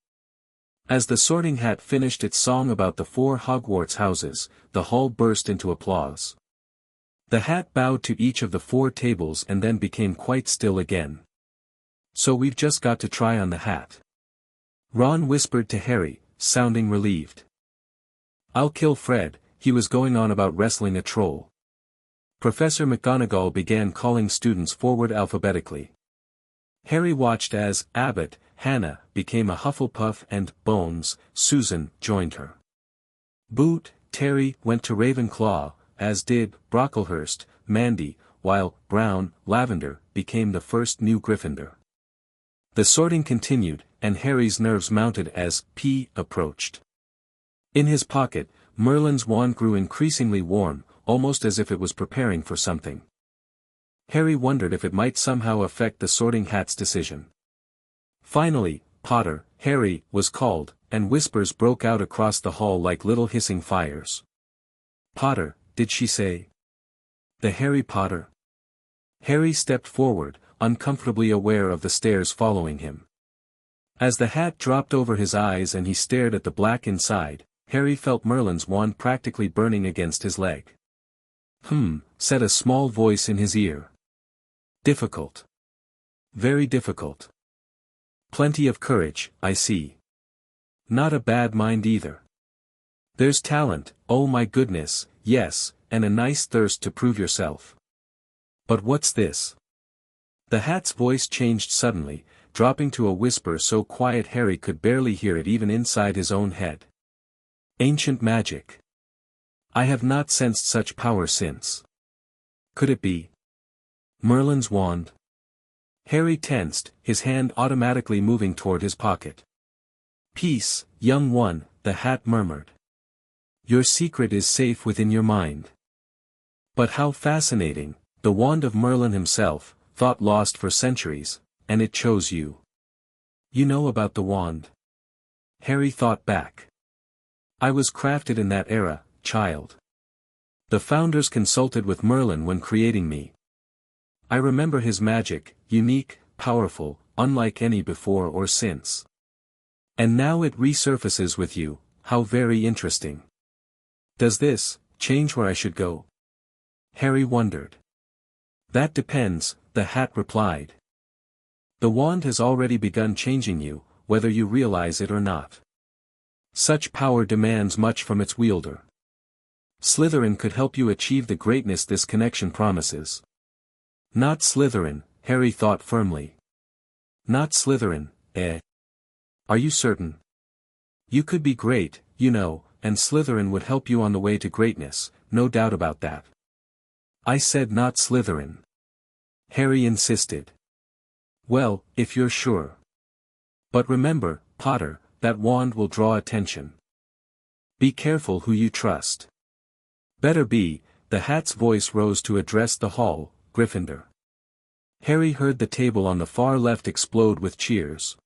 As the Sorting Hat finished its song about the 4 Hogwarts houses, the hall burst into applause. The hat bowed to each of the 4 tables and then became quite still again. "So we've just got to try on the hat," Ron whispered to Harry, sounding relieved. "I'll kill Fred," he was going on about wrestling a troll. Professor McGonagall began calling students forward alphabetically. Harry watched as Abbott, Hannah, became a Hufflepuff and Bones, Susan, joined her. Boot, Terry, went to Ravenclaw, as did Brocklehurst, Mandy, while Brown, Lavender, became the first new Gryffindor. The sorting continued, and Harry's nerves mounted as P approached. In his pocket, Merlin's wand grew increasingly warm, almost as if it was preparing for something. Harry wondered if it might somehow affect the Sorting Hat's decision. Finally, "Potter, Harry," was called, and whispers broke out across the hall like little hissing fires. "Potter, did she say? The Harry Potter?" Harry stepped forward, uncomfortably aware of the stares following him. As the hat dropped over his eyes and he stared at the black inside, Harry felt Merlin's wand practically burning against his leg. Said a small voice in his ear. "Difficult. Very difficult. Plenty of courage, I see. Not a bad mind either. There's talent, oh my goodness, yes, and a nice thirst to prove yourself. But what's this?" The hat's voice changed suddenly, dropping to a whisper so quiet Harry could barely hear it even inside his own head. "Ancient magic. I have not sensed such power since. Could it be Merlin's wand?" Harry tensed, his hand automatically moving toward his pocket. "Peace, young one," the hat murmured. "Your secret is safe within your mind." But how fascinating, the wand of Merlin himself, thought lost for centuries, and it chose you. "You know about the wand?" Harry thought back. "I was crafted in that era, child. The founders consulted with Merlin when creating me. I remember his magic, unique, powerful, unlike any before or since. And now it resurfaces with you, how very interesting. Does this change where I should go?" Harry wondered. "That depends," the hat replied. "The wand has already begun changing you, whether you realize it or not. Such power demands much from its wielder. Slytherin could help you achieve the greatness this connection promises." "Not Slytherin," Harry thought firmly. "Not Slytherin, eh? Are you certain? You could be great, you know, and Slytherin would help you on the way to greatness, no doubt about that." "I said not Slytherin," Harry insisted. "Well, if you're sure. But remember, Potter, that wand will draw attention. Be careful who you trust." "Better be," the hat's voice rose to address the hall, "Gryffindor." Harry heard the table on the far left explode with cheers.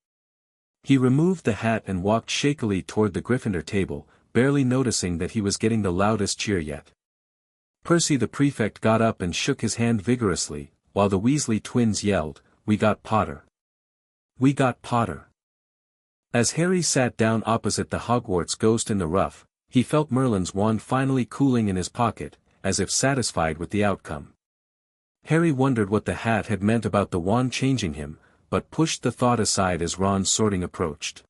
He removed the hat and walked shakily toward the Gryffindor table, barely noticing that he was getting the loudest cheer yet. Percy the prefect got up and shook his hand vigorously, while the Weasley twins yelled, "We got Potter! We got Potter!" As Harry sat down opposite the Hogwarts ghost in the rough, he felt Merlin's wand finally cooling in his pocket, as if satisfied with the outcome. Harry wondered what the hat had meant about the wand changing him, but pushed the thought aside as Ron's sorting approached.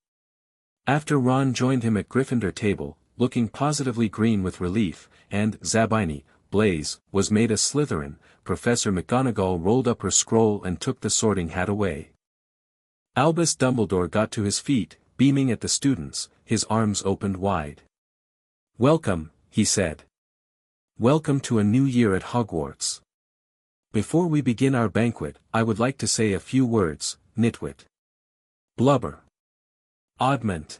After Ron joined him at Gryffindor table, looking positively green with relief, and Zabini, Blaze, was made a Slytherin, Professor McGonagall rolled up her scroll and took the sorting hat away. Albus Dumbledore got to his feet, beaming at the students, his arms opened wide. "Welcome," he said. "Welcome to a new year at Hogwarts. Before we begin our banquet, I would like to say a few words, nitwit. Blubber. Oddment.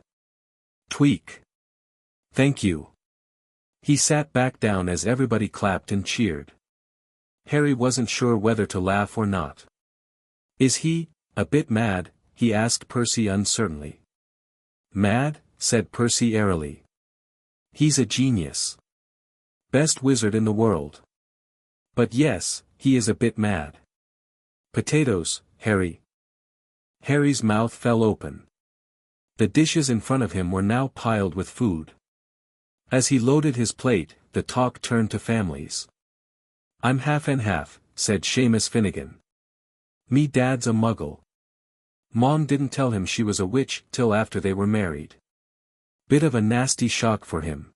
Tweak. Thank you." He sat back down as everybody clapped and cheered. Harry wasn't sure whether to laugh or not. "Is he a bit mad?" he asked Percy uncertainly. "Mad?" said Percy airily. "He's a genius. Best wizard in the world. But yes, he is a bit mad. Potatoes, Harry." Harry's mouth fell open. The dishes in front of him were now piled with food. As he loaded his plate, the talk turned to families. I'm half and half, said Seamus Finnegan. Me dad's a muggle. Mom didn't tell him she was a witch till after they were married. Bit of a nasty shock for him.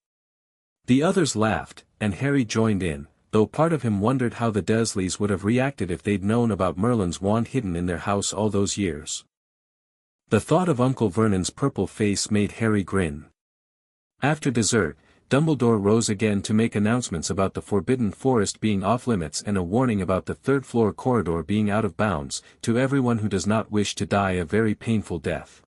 The others laughed, and Harry joined in, though part of him wondered how the Dursleys would have reacted if they'd known about Merlin's wand hidden in their house all those years. The thought of Uncle Vernon's purple face made Harry grin. After dessert, Dumbledore rose again to make announcements about the Forbidden Forest being off-limits and a warning about the third-floor corridor being out of bounds, to everyone who does not wish to die a very painful death.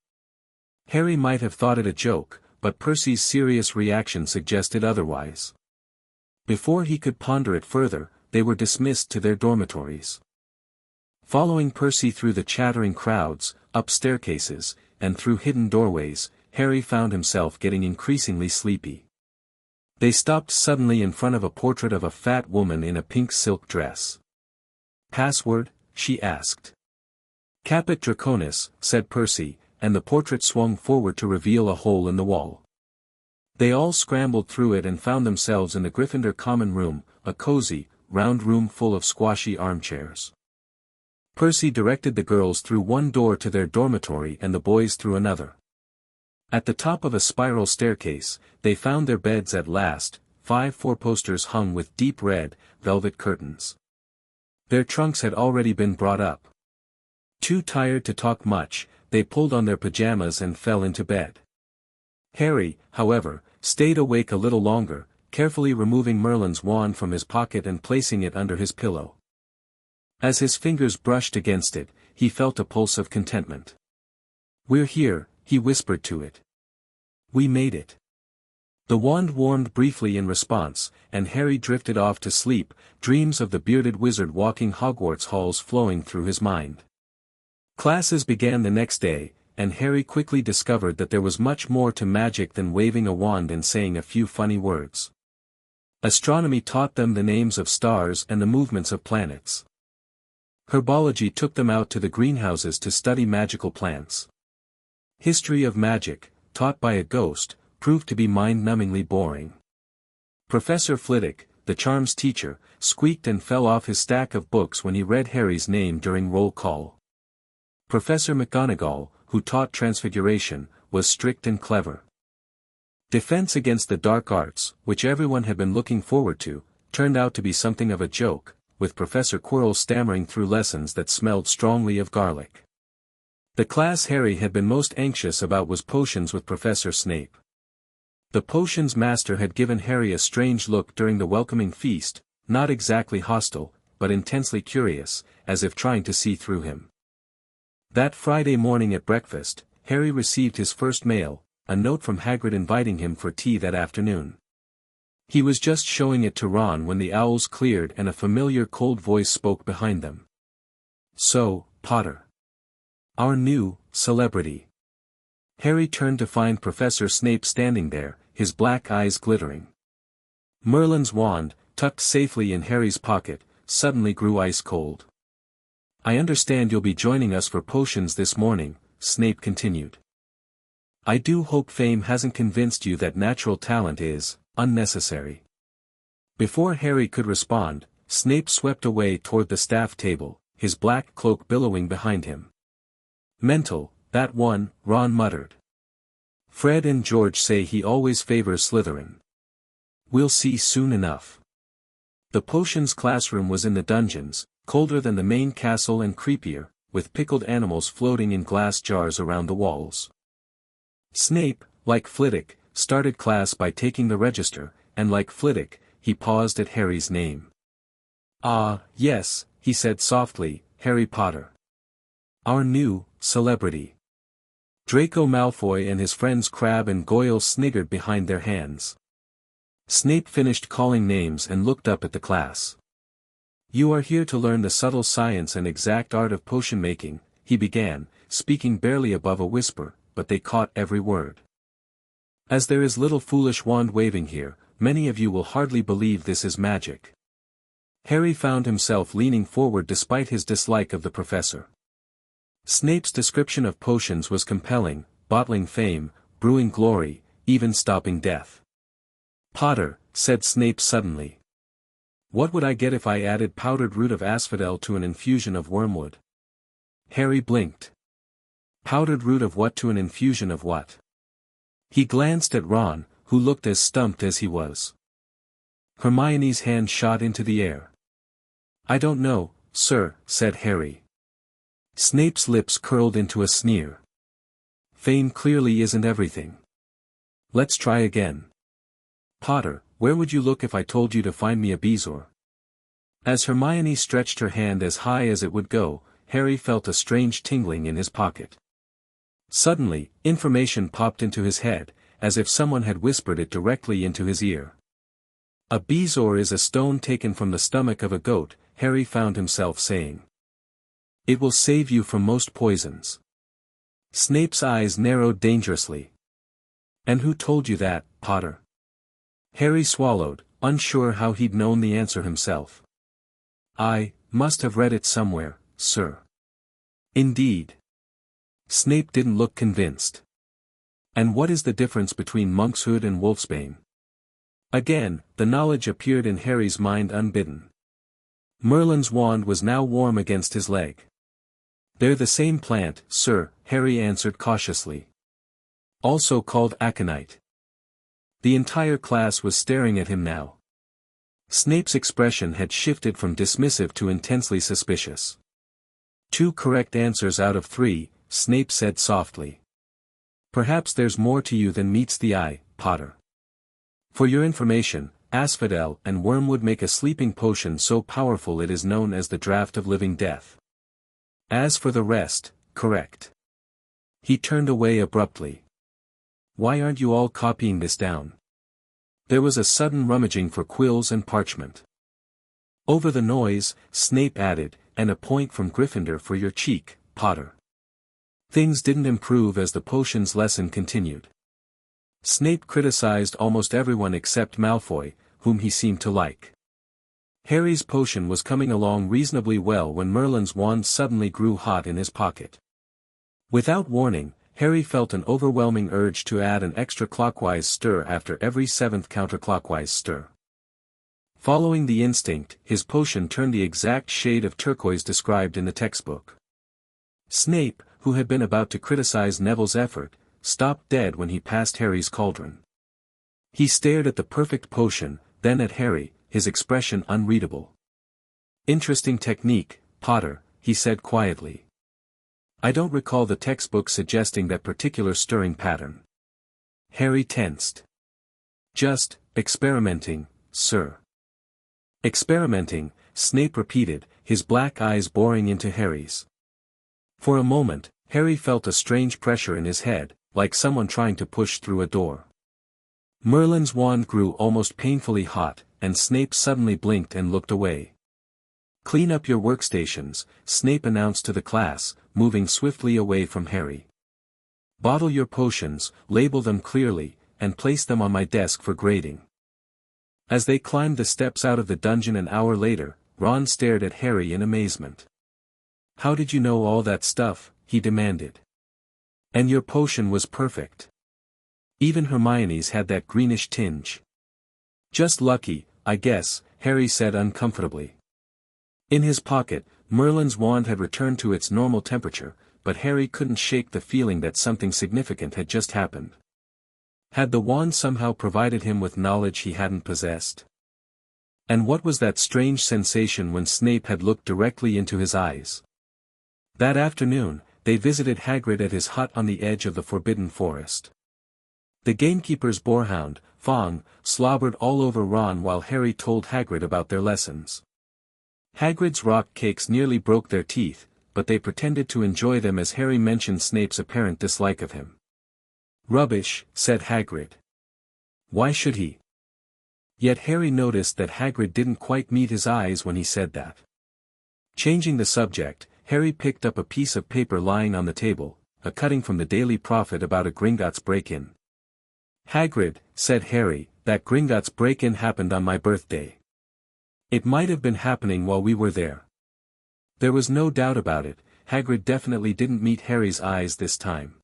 Harry might have thought it a joke, but Percy's serious reaction suggested otherwise. Before he could ponder it further, they were dismissed to their dormitories. Following Percy through the chattering crowds, up staircases, and through hidden doorways, Harry found himself getting increasingly sleepy. They stopped suddenly in front of a portrait of a fat woman in a pink silk dress. "Password?" she asked. "Caput Draconis," said Percy, and the portrait swung forward to reveal a hole in the wall. They all scrambled through it and found themselves in the Gryffindor common room, a cozy, round room full of squashy armchairs. Percy directed the girls through one door to their dormitory and the boys through another. At the top of a spiral staircase, they found their beds at last, 5 four-posters hung with deep red, velvet curtains. Their trunks had already been brought up. Too tired to talk much, they pulled on their pajamas and fell into bed. Harry, however, stayed awake a little longer, carefully removing Merlin's wand from his pocket and placing it under his pillow. As his fingers brushed against it, he felt a pulse of contentment. "We're here," he whispered to it. "We made it." The wand warmed briefly in response, and Harry drifted off to sleep, dreams of the bearded wizard walking Hogwarts halls flowing through his mind. Classes began the next day, and Harry quickly discovered that there was much more to magic than waving a wand and saying a few funny words. Astronomy taught them the names of stars and the movements of planets. Herbology took them out to the greenhouses to study magical plants. History of magic, taught by a ghost, proved to be mind-numbingly boring. Professor Flitwick, the charms teacher, squeaked and fell off his stack of books when he read Harry's name during roll call. Professor McGonagall, who taught transfiguration, was strict and clever. Defense against the dark arts, which everyone had been looking forward to, turned out to be something of a joke, with Professor Quirrell stammering through lessons that smelled strongly of garlic. The class Harry had been most anxious about was potions with Professor Snape. The potions master had given Harry a strange look during the welcoming feast, not exactly hostile, but intensely curious, as if trying to see through him. That Friday morning at breakfast, Harry received his first mail, a note from Hagrid inviting him for tea that afternoon. He was just showing it to Ron when the owls cleared and a familiar cold voice spoke behind them. "So, Potter. Our new celebrity." Harry turned to find Professor Snape standing there, his black eyes glittering. Merlin's wand, tucked safely in Harry's pocket, suddenly grew ice cold. "I understand you'll be joining us for potions this morning," Snape continued. "I do hope fame hasn't convinced you that natural talent is unnecessary." Before Harry could respond, Snape swept away toward the staff table, his black cloak billowing behind him. "Mental, that one," Ron muttered. "Fred and George say he always favors Slytherin. We'll see soon enough." The potions classroom was in the dungeons, colder than the main castle and creepier, with pickled animals floating in glass jars around the walls. Snape, like Flitwick, started class by taking the register, and like Flitwick, he paused at Harry's name. "Ah, yes," he said softly, "Harry Potter. Our new celebrity." Draco Malfoy and his friends Crabbe and Goyle sniggered behind their hands. Snape finished calling names and looked up at the class. "You are here to learn the subtle science and exact art of potion making," he began, speaking barely above a whisper, but they caught every word. "As there is little foolish wand-waving here, many of you will hardly believe this is magic." Harry found himself leaning forward despite his dislike of the professor. Snape's description of potions was compelling, bottling fame, brewing glory, even stopping death. "Potter," said Snape suddenly. What would I get if I added powdered root of asphodel to an infusion of wormwood? Harry blinked. Powdered root of what to an infusion of what? He glanced at Ron, who looked as stumped as he was. Hermione's hand shot into the air. I don't know, sir, said Harry. Snape's lips curled into a sneer. Fame clearly isn't everything. Let's try again. Potter, where would you look if I told you to find me a bezoar? As Hermione stretched her hand as high as it would go, Harry felt a strange tingling in his pocket. Suddenly, information popped into his head, as if someone had whispered it directly into his ear. A bezoar is a stone taken from the stomach of a goat, Harry found himself saying. It will save you from most poisons. Snape's eyes narrowed dangerously. And who told you that, Potter? Harry swallowed, unsure how he'd known the answer himself. I must have read it somewhere, sir. Indeed. Snape didn't look convinced. And what is the difference between monkshood and wolfsbane? Again, the knowledge appeared in Harry's mind unbidden. Merlin's wand was now warm against his leg. They're the same plant, sir, Harry answered cautiously. Also called aconite. The entire class was staring at him now. Snape's expression had shifted from dismissive to intensely suspicious. 2 correct answers out of 3, Snape said softly. Perhaps there's more to you than meets the eye, Potter. For your information, asphodel and wormwood make a sleeping potion so powerful it is known as the draught of living death. As for the rest, correct. He turned away abruptly. Why aren't you all copying this down? There was a sudden rummaging for quills and parchment. Over the noise, Snape added, and a point from Gryffindor for your cheek, Potter. Things didn't improve as the potions lesson continued. Snape criticized almost everyone except Malfoy, whom he seemed to like. Harry's potion was coming along reasonably well when Merlin's wand suddenly grew hot in his pocket. Without warning, Harry felt an overwhelming urge to add an extra clockwise stir after every 7th counterclockwise stir. Following the instinct, his potion turned the exact shade of turquoise described in the textbook. Snape, who had been about to criticize Neville's effort, stopped dead when he passed Harry's cauldron. He stared at the perfect potion, then at Harry, his expression unreadable. Interesting technique, Potter, he said quietly. I don't recall the textbook suggesting that particular stirring pattern. Harry tensed. Just, experimenting, sir. Experimenting, Snape repeated, his black eyes boring into Harry's. For a moment, Harry felt a strange pressure in his head, like someone trying to push through a door. Merlin's wand grew almost painfully hot, and Snape suddenly blinked and looked away. Clean up your workstations, Snape announced to the class, moving swiftly away from Harry. Bottle your potions, label them clearly, and place them on my desk for grading. As they climbed the steps out of the dungeon an hour later, Ron stared at Harry in amazement. How did you know all that stuff? He demanded. And your potion was perfect. Even Hermione's had that greenish tinge. Just lucky, I guess, Harry said uncomfortably. In his pocket, Merlin's wand had returned to its normal temperature, but Harry couldn't shake the feeling that something significant had just happened. Had the wand somehow provided him with knowledge he hadn't possessed? And what was that strange sensation when Snape had looked directly into his eyes? That afternoon, they visited Hagrid at his hut on the edge of the Forbidden Forest. The gamekeeper's boarhound, Fong, slobbered all over Ron while Harry told Hagrid about their lessons. Hagrid's rock cakes nearly broke their teeth, but they pretended to enjoy them as Harry mentioned Snape's apparent dislike of him. Rubbish, said Hagrid. Why should he? Yet Harry noticed that Hagrid didn't quite meet his eyes when he said that. Changing the subject, Harry picked up a piece of paper lying on the table, a cutting from the Daily Prophet about a Gringotts break-in. Hagrid, said Harry, that Gringotts break-in happened on my birthday. It might have been happening while we were there. There was no doubt about it, Hagrid definitely didn't meet Harry's eyes this time.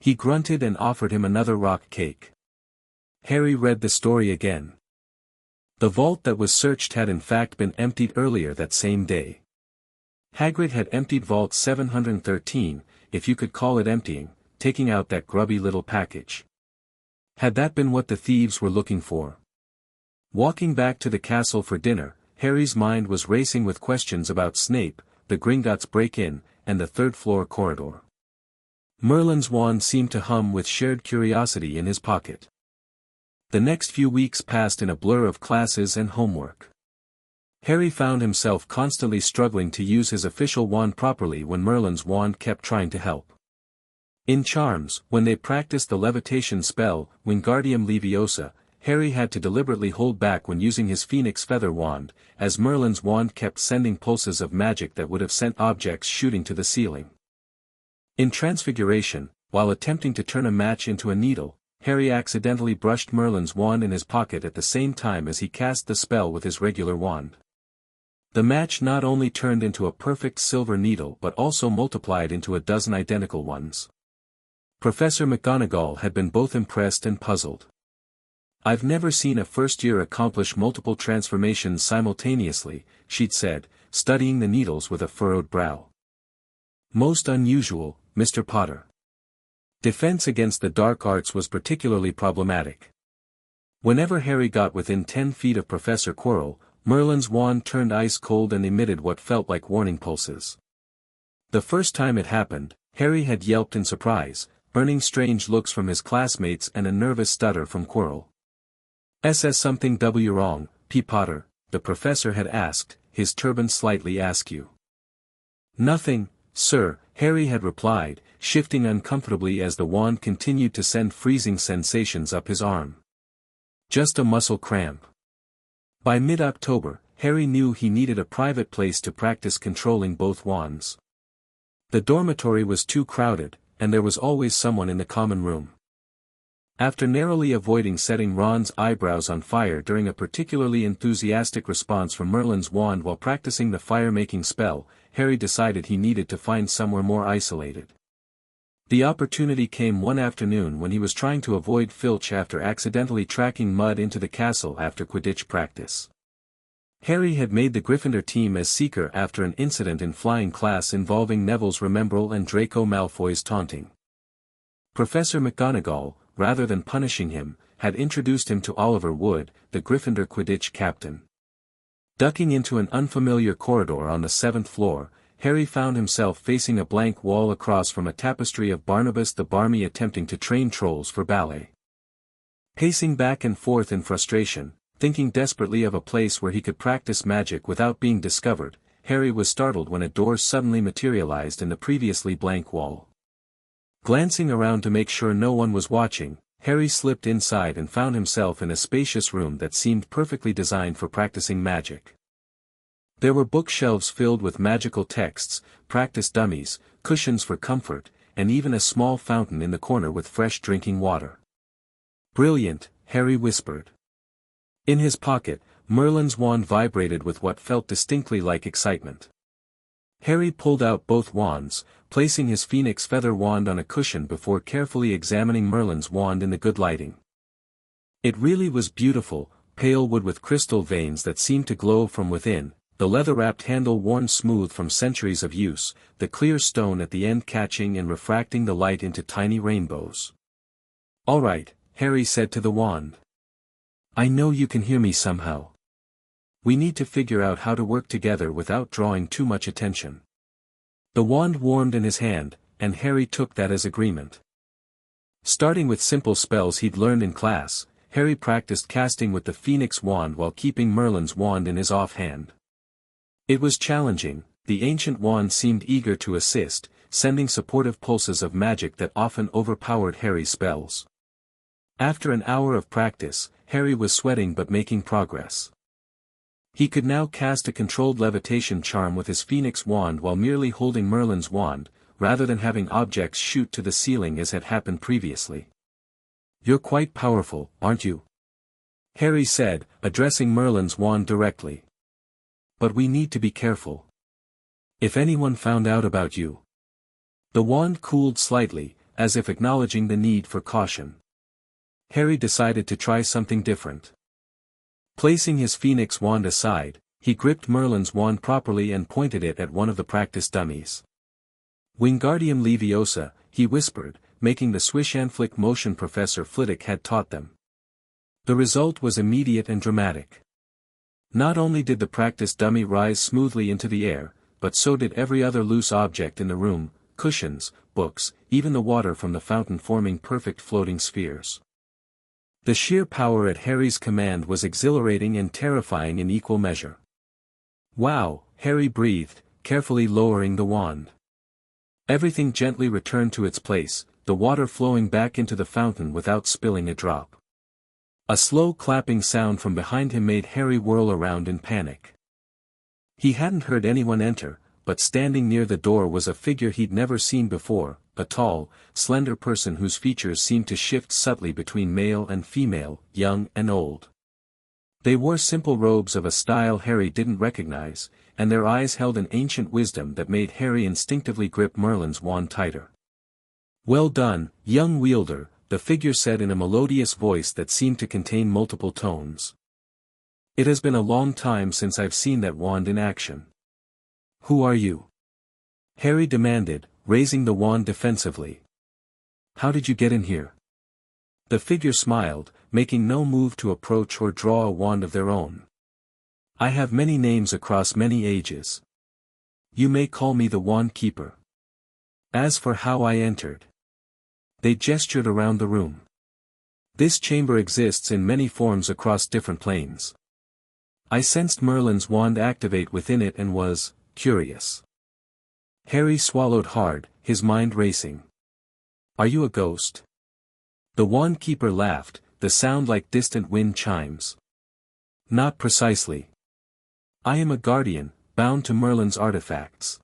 He grunted and offered him another rock cake. Harry read the story again. The vault that was searched had in fact been emptied earlier that same day. Hagrid had emptied Vault 713, if you could call it emptying, taking out that grubby little package. Had that been what the thieves were looking for? Walking back to the castle for dinner, Harry's mind was racing with questions about Snape, the Gringotts break-in, and the third-floor corridor. Merlin's wand seemed to hum with shared curiosity in his pocket. The next few weeks passed in a blur of classes and homework. Harry found himself constantly struggling to use his official wand properly when Merlin's wand kept trying to help. In Charms, when they practiced the levitation spell, Wingardium Leviosa, Harry had to deliberately hold back when using his Phoenix Feather wand, as Merlin's wand kept sending pulses of magic that would have sent objects shooting to the ceiling. In Transfiguration, while attempting to turn a match into a needle, Harry accidentally brushed Merlin's wand in his pocket at the same time as he cast the spell with his regular wand. The match not only turned into a perfect silver needle but also multiplied into a dozen identical ones. Professor McGonagall had been both impressed and puzzled. "I've never seen a first-year accomplish multiple transformations simultaneously," she'd said, studying the needles with a furrowed brow. "Most unusual, Mr. Potter." Defense against the dark arts was particularly problematic. Whenever Harry got within 10 feet of Professor Quirrell, Merlin's wand turned ice-cold and emitted what felt like warning pulses. The first time it happened, Harry had yelped in surprise, earning strange looks from his classmates and a nervous stutter from Quirrell. "SS something W wrong, P. Potter?" the professor had asked, his turban slightly askew. "Nothing, sir," Harry had replied, shifting uncomfortably as the wand continued to send freezing sensations up his arm. "Just a muscle cramp." By mid-October, Harry knew he needed a private place to practice controlling both wands. The dormitory was too crowded, and there was always someone in the common room. After narrowly avoiding setting Ron's eyebrows on fire during a particularly enthusiastic response from Merlin's wand while practicing the fire-making spell, Harry decided he needed to find somewhere more isolated. The opportunity came one afternoon when he was trying to avoid Filch after accidentally tracking Mud into the castle after Quidditch practice. Harry had made the Gryffindor team as seeker after an incident in flying class involving Neville's Remembrall and Draco Malfoy's taunting. Professor McGonagall, rather than punishing him, had introduced him to Oliver Wood, the Gryffindor Quidditch captain. Ducking into an unfamiliar corridor on the 7th floor, Harry found himself facing a blank wall across from a tapestry of Barnabas the Barmy attempting to train trolls for ballet. Pacing back and forth in frustration, thinking desperately of a place where he could practice magic without being discovered, Harry was startled when a door suddenly materialized in the previously blank wall. Glancing around to make sure no one was watching, Harry slipped inside and found himself in a spacious room that seemed perfectly designed for practicing magic. There were bookshelves filled with magical texts, practice dummies, cushions for comfort, and even a small fountain in the corner with fresh drinking water. "Brilliant," Harry whispered. In his pocket, Merlin's wand vibrated with what felt distinctly like excitement. Harry pulled out both wands, placing his Phoenix Feather wand on a cushion before carefully examining Merlin's wand in the good lighting. It really was beautiful, pale wood with crystal veins that seemed to glow from within, the leather-wrapped handle worn smooth from centuries of use, the clear stone at the end catching and refracting the light into tiny rainbows. "All right," Harry said to the wand. "I know you can hear me somehow. We need to figure out how to work together without drawing too much attention." The wand warmed in his hand, and Harry took that as agreement. Starting with simple spells he'd learned in class, Harry practiced casting with the Phoenix wand while keeping Merlin's wand in his offhand. It was challenging, the ancient wand seemed eager to assist, sending supportive pulses of magic that often overpowered Harry's spells. After an hour of practice, Harry was sweating but making progress. He could now cast a controlled levitation charm with his Phoenix wand while merely holding Merlin's wand, rather than having objects shoot to the ceiling as had happened previously. "You're quite powerful, aren't you?" Harry said, addressing Merlin's wand directly. "But we need to be careful. If anyone found out about you..." The wand cooled slightly, as if acknowledging the need for caution. Harry decided to try something different. Placing his phoenix wand aside, he gripped Merlin's wand properly and pointed it at one of the practice dummies. Wingardium Leviosa, he whispered, making the swish-and-flick motion Professor Flitwick had taught them. The result was immediate and dramatic. Not only did the practice dummy rise smoothly into the air, but so did every other loose object in the room, cushions, books, even the water from the fountain forming perfect floating spheres. The sheer power at Harry's command was exhilarating and terrifying in equal measure. "Wow," Harry breathed, carefully lowering the wand. Everything gently returned to its place, the water flowing back into the fountain without spilling a drop. A slow clapping sound from behind him made Harry whirl around in panic. He hadn't heard anyone enter, but standing near the door was a figure he'd never seen before, a tall, slender person whose features seemed to shift subtly between male and female, young and old. They wore simple robes of a style Harry didn't recognize, and their eyes held an ancient wisdom that made Harry instinctively grip Merlin's wand tighter. "Well done, young wielder," the figure said in a melodious voice that seemed to contain multiple tones. "It has been a long time since I've seen that wand in action." "Who are you?" Harry demanded, raising the wand defensively. "How did you get in here?" The figure smiled, making no move to approach or draw a wand of their own. "I have many names across many ages. You may call me the Wand Keeper. As for how I entered..." They gestured around the room. "This chamber exists in many forms across different planes. I sensed Merlin's wand activate within it and was curious." Harry swallowed hard, his mind racing. "Are you a ghost?" The Wand Keeper laughed, the sound like distant wind chimes. "Not precisely. I am a guardian, bound to Merlin's artifacts.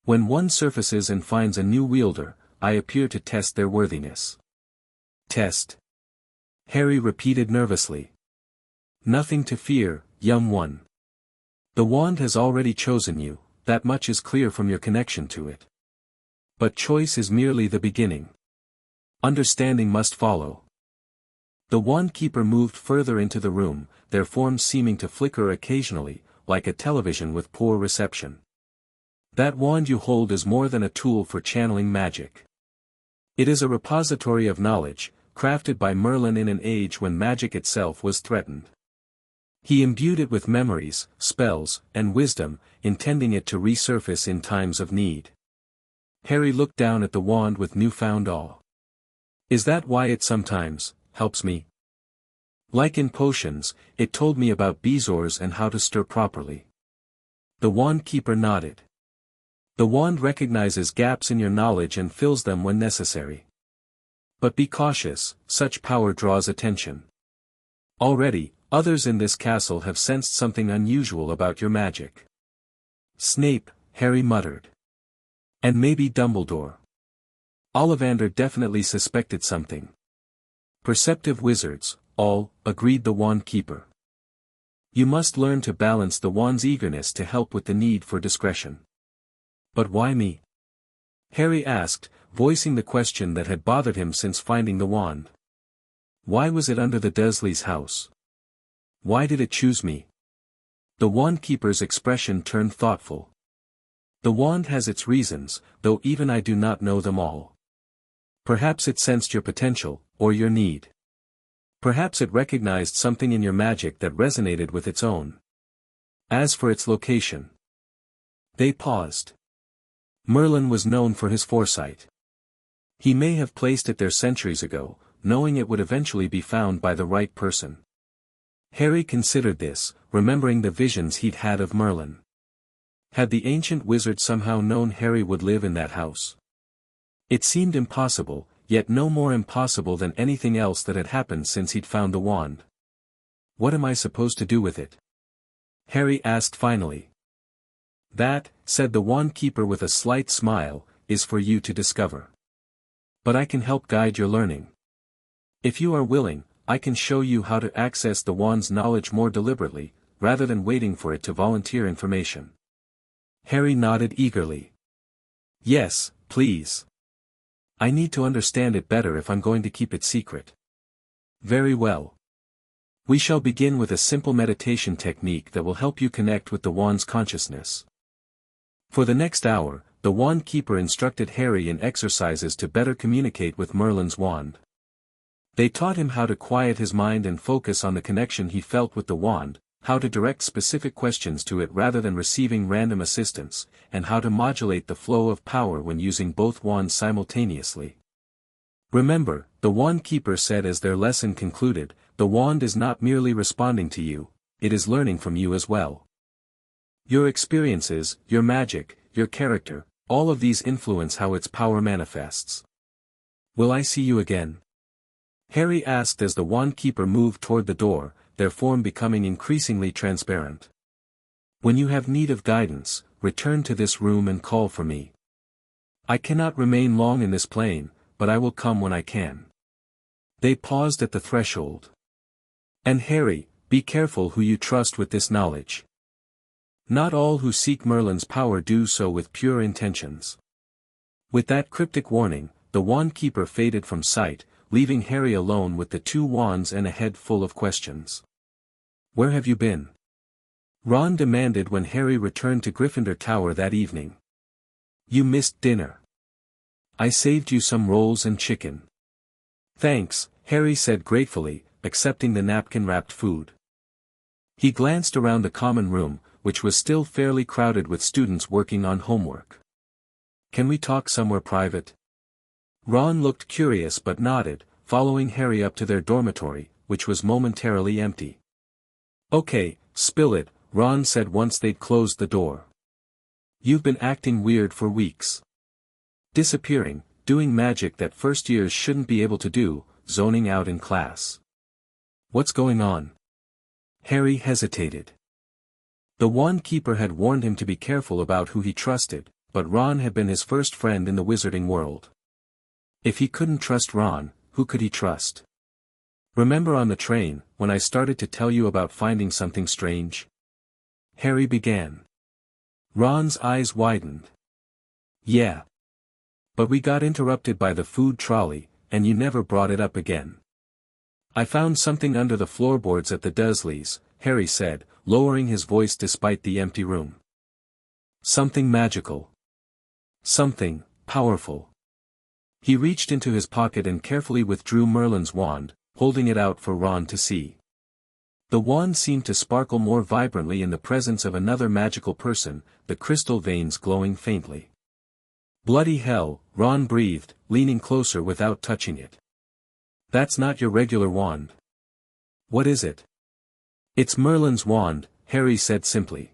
When one surfaces and finds a new wielder, I appear to test their worthiness." "Test?" Harry repeated nervously. "Nothing to fear, young one. The wand has already chosen you, that much is clear from your connection to it. But choice is merely the beginning. Understanding must follow." The Wand Keeper moved further into the room, their forms seeming to flicker occasionally, like a television with poor reception. "That wand you hold is more than a tool for channeling magic. It is a repository of knowledge, crafted by Merlin in an age when magic itself was threatened. He imbued it with memories, spells, and wisdom, intending it to resurface in times of need." Harry looked down at the wand with newfound awe. "Is that why it sometimes helps me? Like in potions, it told me about bezoars and how to stir properly." The Wand Keeper nodded. "The wand recognizes gaps in your knowledge and fills them when necessary. But be cautious, such power draws attention. Already, others in this castle have sensed something unusual about your magic." "Snape," Harry muttered. "And maybe Dumbledore. Ollivander definitely suspected something." "Perceptive wizards, all," agreed the Wand Keeper. "You must learn to balance the wand's eagerness to help with the need for discretion." "But why me?" Harry asked, voicing the question that had bothered him since finding the wand. Why was it under the Dursleys' house? Why did it choose me? The Wand Keeper's expression turned thoughtful. "The wand has its reasons, though even I do not know them all. Perhaps it sensed your potential, or your need. Perhaps it recognized something in your magic that resonated with its own. As for its location..." They paused. Merlin was known for his foresight. He may have placed it there centuries ago, knowing it would eventually be found by the right person. Harry considered this, remembering the visions he'd had of Merlin. Had the ancient wizard somehow known Harry would live in that house? It seemed impossible, yet no more impossible than anything else that had happened since he'd found the wand. "What am I supposed to do with it?" Harry asked finally. "That," said the Wand Keeper with a slight smile, "is for you to discover. But I can help guide your learning. If you are willing, I can show you how to access the wand's knowledge more deliberately, rather than waiting for it to volunteer information." Harry nodded eagerly. "Yes, please. I need to understand it better if I'm going to keep it secret." "Very well. We shall begin with a simple meditation technique that will help you connect with the wand's consciousness. For the next hour, the wand keeper instructed Harry in exercises to better communicate with Merlin's wand. They taught him how to quiet his mind and focus on the connection he felt with the wand, how to direct specific questions to it rather than receiving random assistance, and how to modulate the flow of power when using both wands simultaneously. Remember, the wand keeper said as their lesson concluded, the wand is not merely responding to you, it is learning from you as well. Your experiences, your magic, your character, all of these influence how its power manifests. Will I see you again? Harry asked as the wand keeper moved toward the door, their form becoming increasingly transparent. When you have need of guidance, return to this room and call for me. I cannot remain long in this plane, but I will come when I can. They paused at the threshold. And Harry, be careful who you trust with this knowledge. Not all who seek Merlin's power do so with pure intentions. With that cryptic warning, the wand keeper faded from sight, leaving Harry alone with the two wands and a head full of questions. Where have you been? Ron demanded when Harry returned to Gryffindor Tower that evening. You missed dinner. I saved you some rolls and chicken. Thanks, Harry said gratefully, accepting the napkin-wrapped food. He glanced around the common room, which was still fairly crowded with students working on homework. Can we talk somewhere private? Ron looked curious but nodded, following Harry up to their dormitory, which was momentarily empty. Okay, spill it, Ron said once they'd closed the door. You've been acting weird for weeks. Disappearing, doing magic that first years shouldn't be able to do, zoning out in class. What's going on? Harry hesitated. The wand keeper had warned him to be careful about who he trusted, but Ron had been his first friend in the wizarding world. If he couldn't trust Ron, who could he trust? Remember on the train, when I started to tell you about finding something strange? Harry began. Ron's eyes widened. Yeah. But we got interrupted by the food trolley, and you never brought it up again. I found something under the floorboards at the Dursleys, Harry said, lowering his voice despite the empty room. Something magical. Something powerful. He reached into his pocket and carefully withdrew Merlin's wand, holding it out for Ron to see. The wand seemed to sparkle more vibrantly in the presence of another magical person, the crystal veins glowing faintly. Bloody hell, Ron breathed, leaning closer without touching it. That's not your regular wand. What is it? It's Merlin's wand, Harry said simply.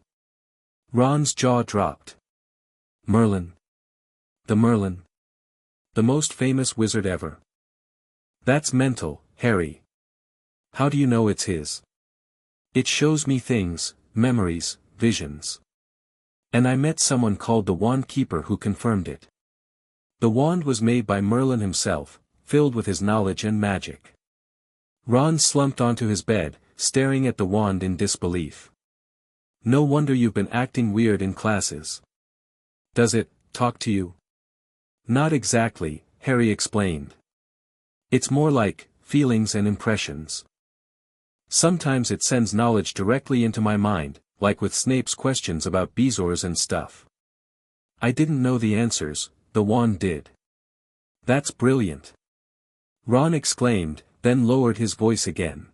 Ron's jaw dropped. Merlin. The Merlin. The most famous wizard ever. That's mental, Harry. How do you know it's his? It shows me things, memories, visions. And I met someone called the Wand Keeper who confirmed it. The wand was made by Merlin himself, filled with his knowledge and magic. Ron slumped onto his bed, staring at the wand in disbelief. No wonder you've been acting weird in classes. Does it talk to you? Not exactly, Harry explained. It's more like feelings and impressions. Sometimes it sends knowledge directly into my mind, like with Snape's questions about Bezoars and stuff. I didn't know the answers, the wand did. That's brilliant. Ron exclaimed, then lowered his voice again.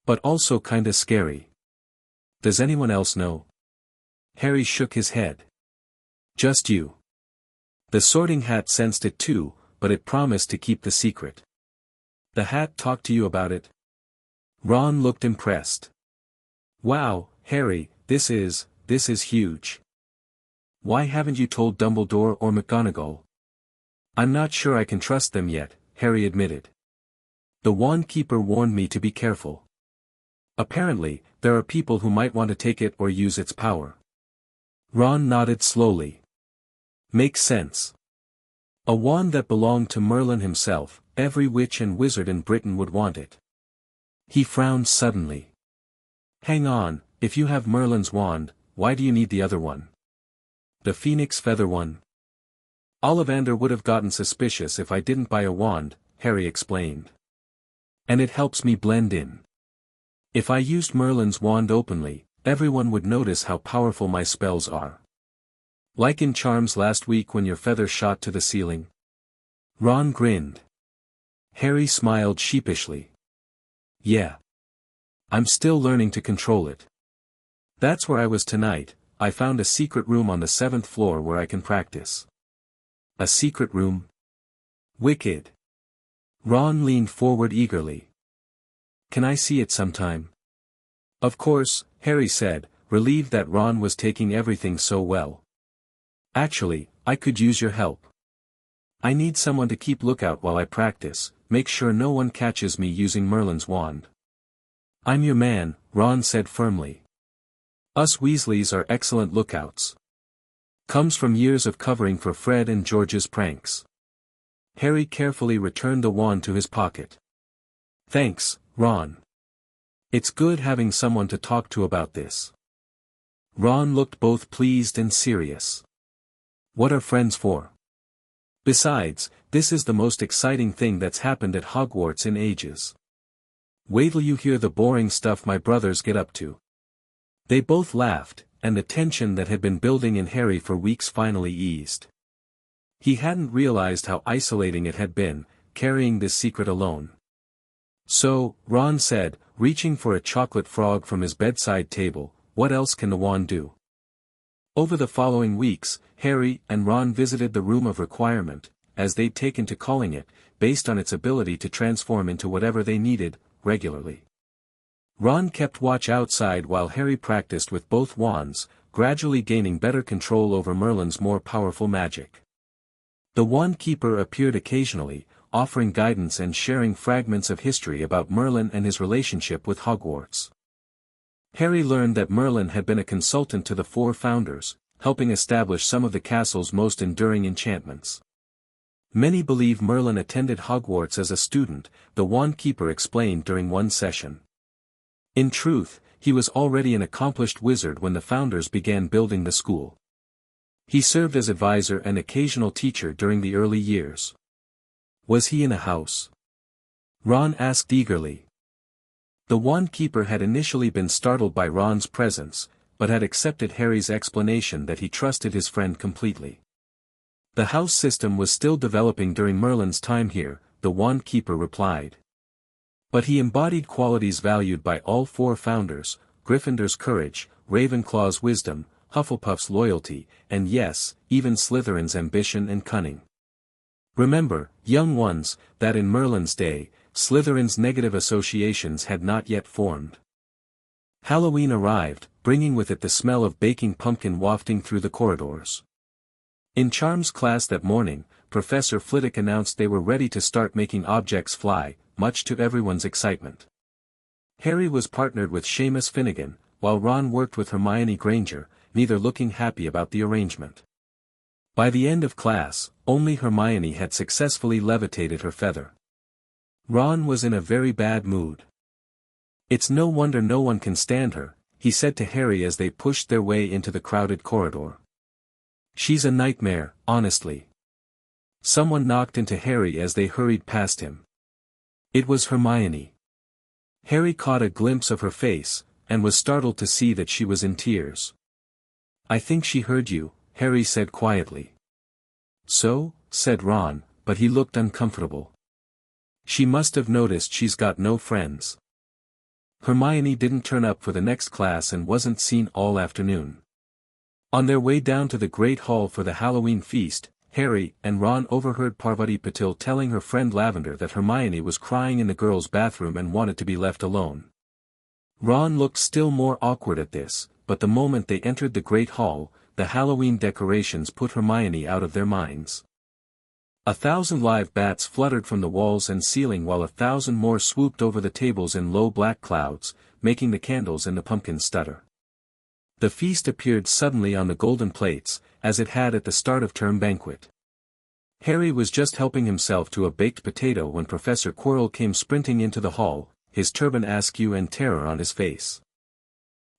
But also kinda scary. Does anyone else know? Harry shook his head. Just you. The Sorting Hat sensed it too, but it promised to keep the secret. The hat talked to you about it? Ron looked impressed. Wow, Harry, this is huge. Why haven't you told Dumbledore or McGonagall? I'm not sure I can trust them yet, Harry admitted. The Wand Keeper warned me to be careful. Apparently, there are people who might want to take it or use its power. Ron nodded slowly. Makes sense. A wand that belonged to Merlin himself, every witch and wizard in Britain would want it. He frowned suddenly. Hang on, if you have Merlin's wand, why do you need the other one? The phoenix feather one? Ollivander would have gotten suspicious if I didn't buy a wand, Harry explained. And it helps me blend in. If I used Merlin's wand openly, everyone would notice how powerful my spells are. Like in charms last week when your feather shot to the ceiling. Ron grinned. Harry smiled sheepishly. Yeah. I'm still learning to control it. That's where I was tonight. I found a secret room on the 7th floor where I can practice. A secret room? Wicked. Ron leaned forward eagerly. Can I see it sometime? Of course, Harry said, relieved that Ron was taking everything so well. Actually, I could use your help. I need someone to keep lookout while I practice, make sure no one catches me using Merlin's wand. I'm your man, Ron said firmly. Us Weasleys are excellent lookouts. Comes from years of covering for Fred and George's pranks. Harry carefully returned the wand to his pocket. Thanks, Ron. It's good having someone to talk to about this. Ron looked both pleased and serious. What are friends for? Besides, this is the most exciting thing that's happened at Hogwarts in ages. Wait till you hear the boring stuff my brothers get up to. They both laughed, and the tension that had been building in Harry for weeks finally eased. He hadn't realized how isolating it had been, carrying this secret alone. So, Ron said, reaching for a chocolate frog from his bedside table, what else can the wand do? Over the following weeks, Harry and Ron visited the Room of Requirement, as they'd taken to calling it, based on its ability to transform into whatever they needed, regularly. Ron kept watch outside while Harry practiced with both wands, gradually gaining better control over Merlin's more powerful magic. The Wand Keeper appeared occasionally, offering guidance and sharing fragments of history about Merlin and his relationship with Hogwarts. Harry learned that Merlin had been a consultant to the 4 founders, helping establish some of the castle's most enduring enchantments. Many believe Merlin attended Hogwarts as a student, the Wand Keeper explained during one session. In truth, he was already an accomplished wizard when the founders began building the school. He served as advisor and occasional teacher during the early years. Was he in a house? Ron asked eagerly. The Wand Keeper had initially been startled by Ron's presence, but had accepted Harry's explanation that he trusted his friend completely. The house system was still developing during Merlin's time here, the Wand Keeper replied. But he embodied qualities valued by all 4 founders, Gryffindor's courage, Ravenclaw's wisdom, Hufflepuff's loyalty, and yes, even Slytherin's ambition and cunning. Remember, young ones, that in Merlin's day, Slytherin's negative associations had not yet formed. Halloween arrived, bringing with it the smell of baking pumpkin wafting through the corridors. In Charms class that morning, Professor Flitwick announced they were ready to start making objects fly, much to everyone's excitement. Harry was partnered with Seamus Finnegan, while Ron worked with Hermione Granger, neither looking happy about the arrangement. By the end of class, only Hermione had successfully levitated her feather. Ron was in a very bad mood. It's no wonder no one can stand her, he said to Harry as they pushed their way into the crowded corridor. She's a nightmare, honestly. Someone knocked into Harry as they hurried past him. It was Hermione. Harry caught a glimpse of her face, and was startled to see that she was in tears. I think she heard you, Harry said quietly. So, said Ron, but he looked uncomfortable. She must have noticed she's got no friends. Hermione didn't turn up for the next class and wasn't seen all afternoon. On their way down to the Great Hall for the Halloween feast, Harry and Ron overheard Parvati Patil telling her friend Lavender that Hermione was crying in the girls' bathroom and wanted to be left alone. Ron looked still more awkward at this, but the moment they entered the Great Hall, the Halloween decorations put Hermione out of their minds. 1,000 live bats fluttered from the walls and ceiling while 1,000 more swooped over the tables in low black clouds, making the candles and the pumpkins stutter. The feast appeared suddenly on the golden plates, as it had at the start of term banquet. Harry was just helping himself to a baked potato when Professor Quirrell came sprinting into the hall, his turban askew and terror on his face.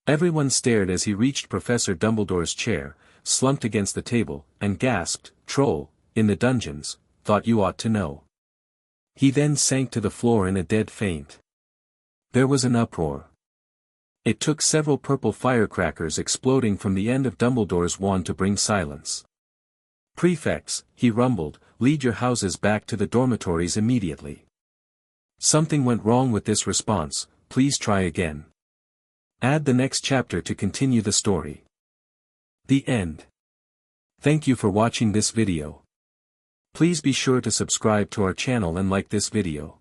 Everyone stared as he reached Professor Dumbledore's chair, slumped against the table, and gasped, "Troll, in the dungeons, thought you ought to know." He then sank to the floor in a dead faint. There was an uproar. It took several purple firecrackers exploding from the end of Dumbledore's wand to bring silence. "Prefects," he rumbled, "lead your houses back to the dormitories immediately. Something went wrong with this response, please try again. Add the next chapter to continue the story." The end. Thank you for watching this video. Please be sure to subscribe to our channel and like this video.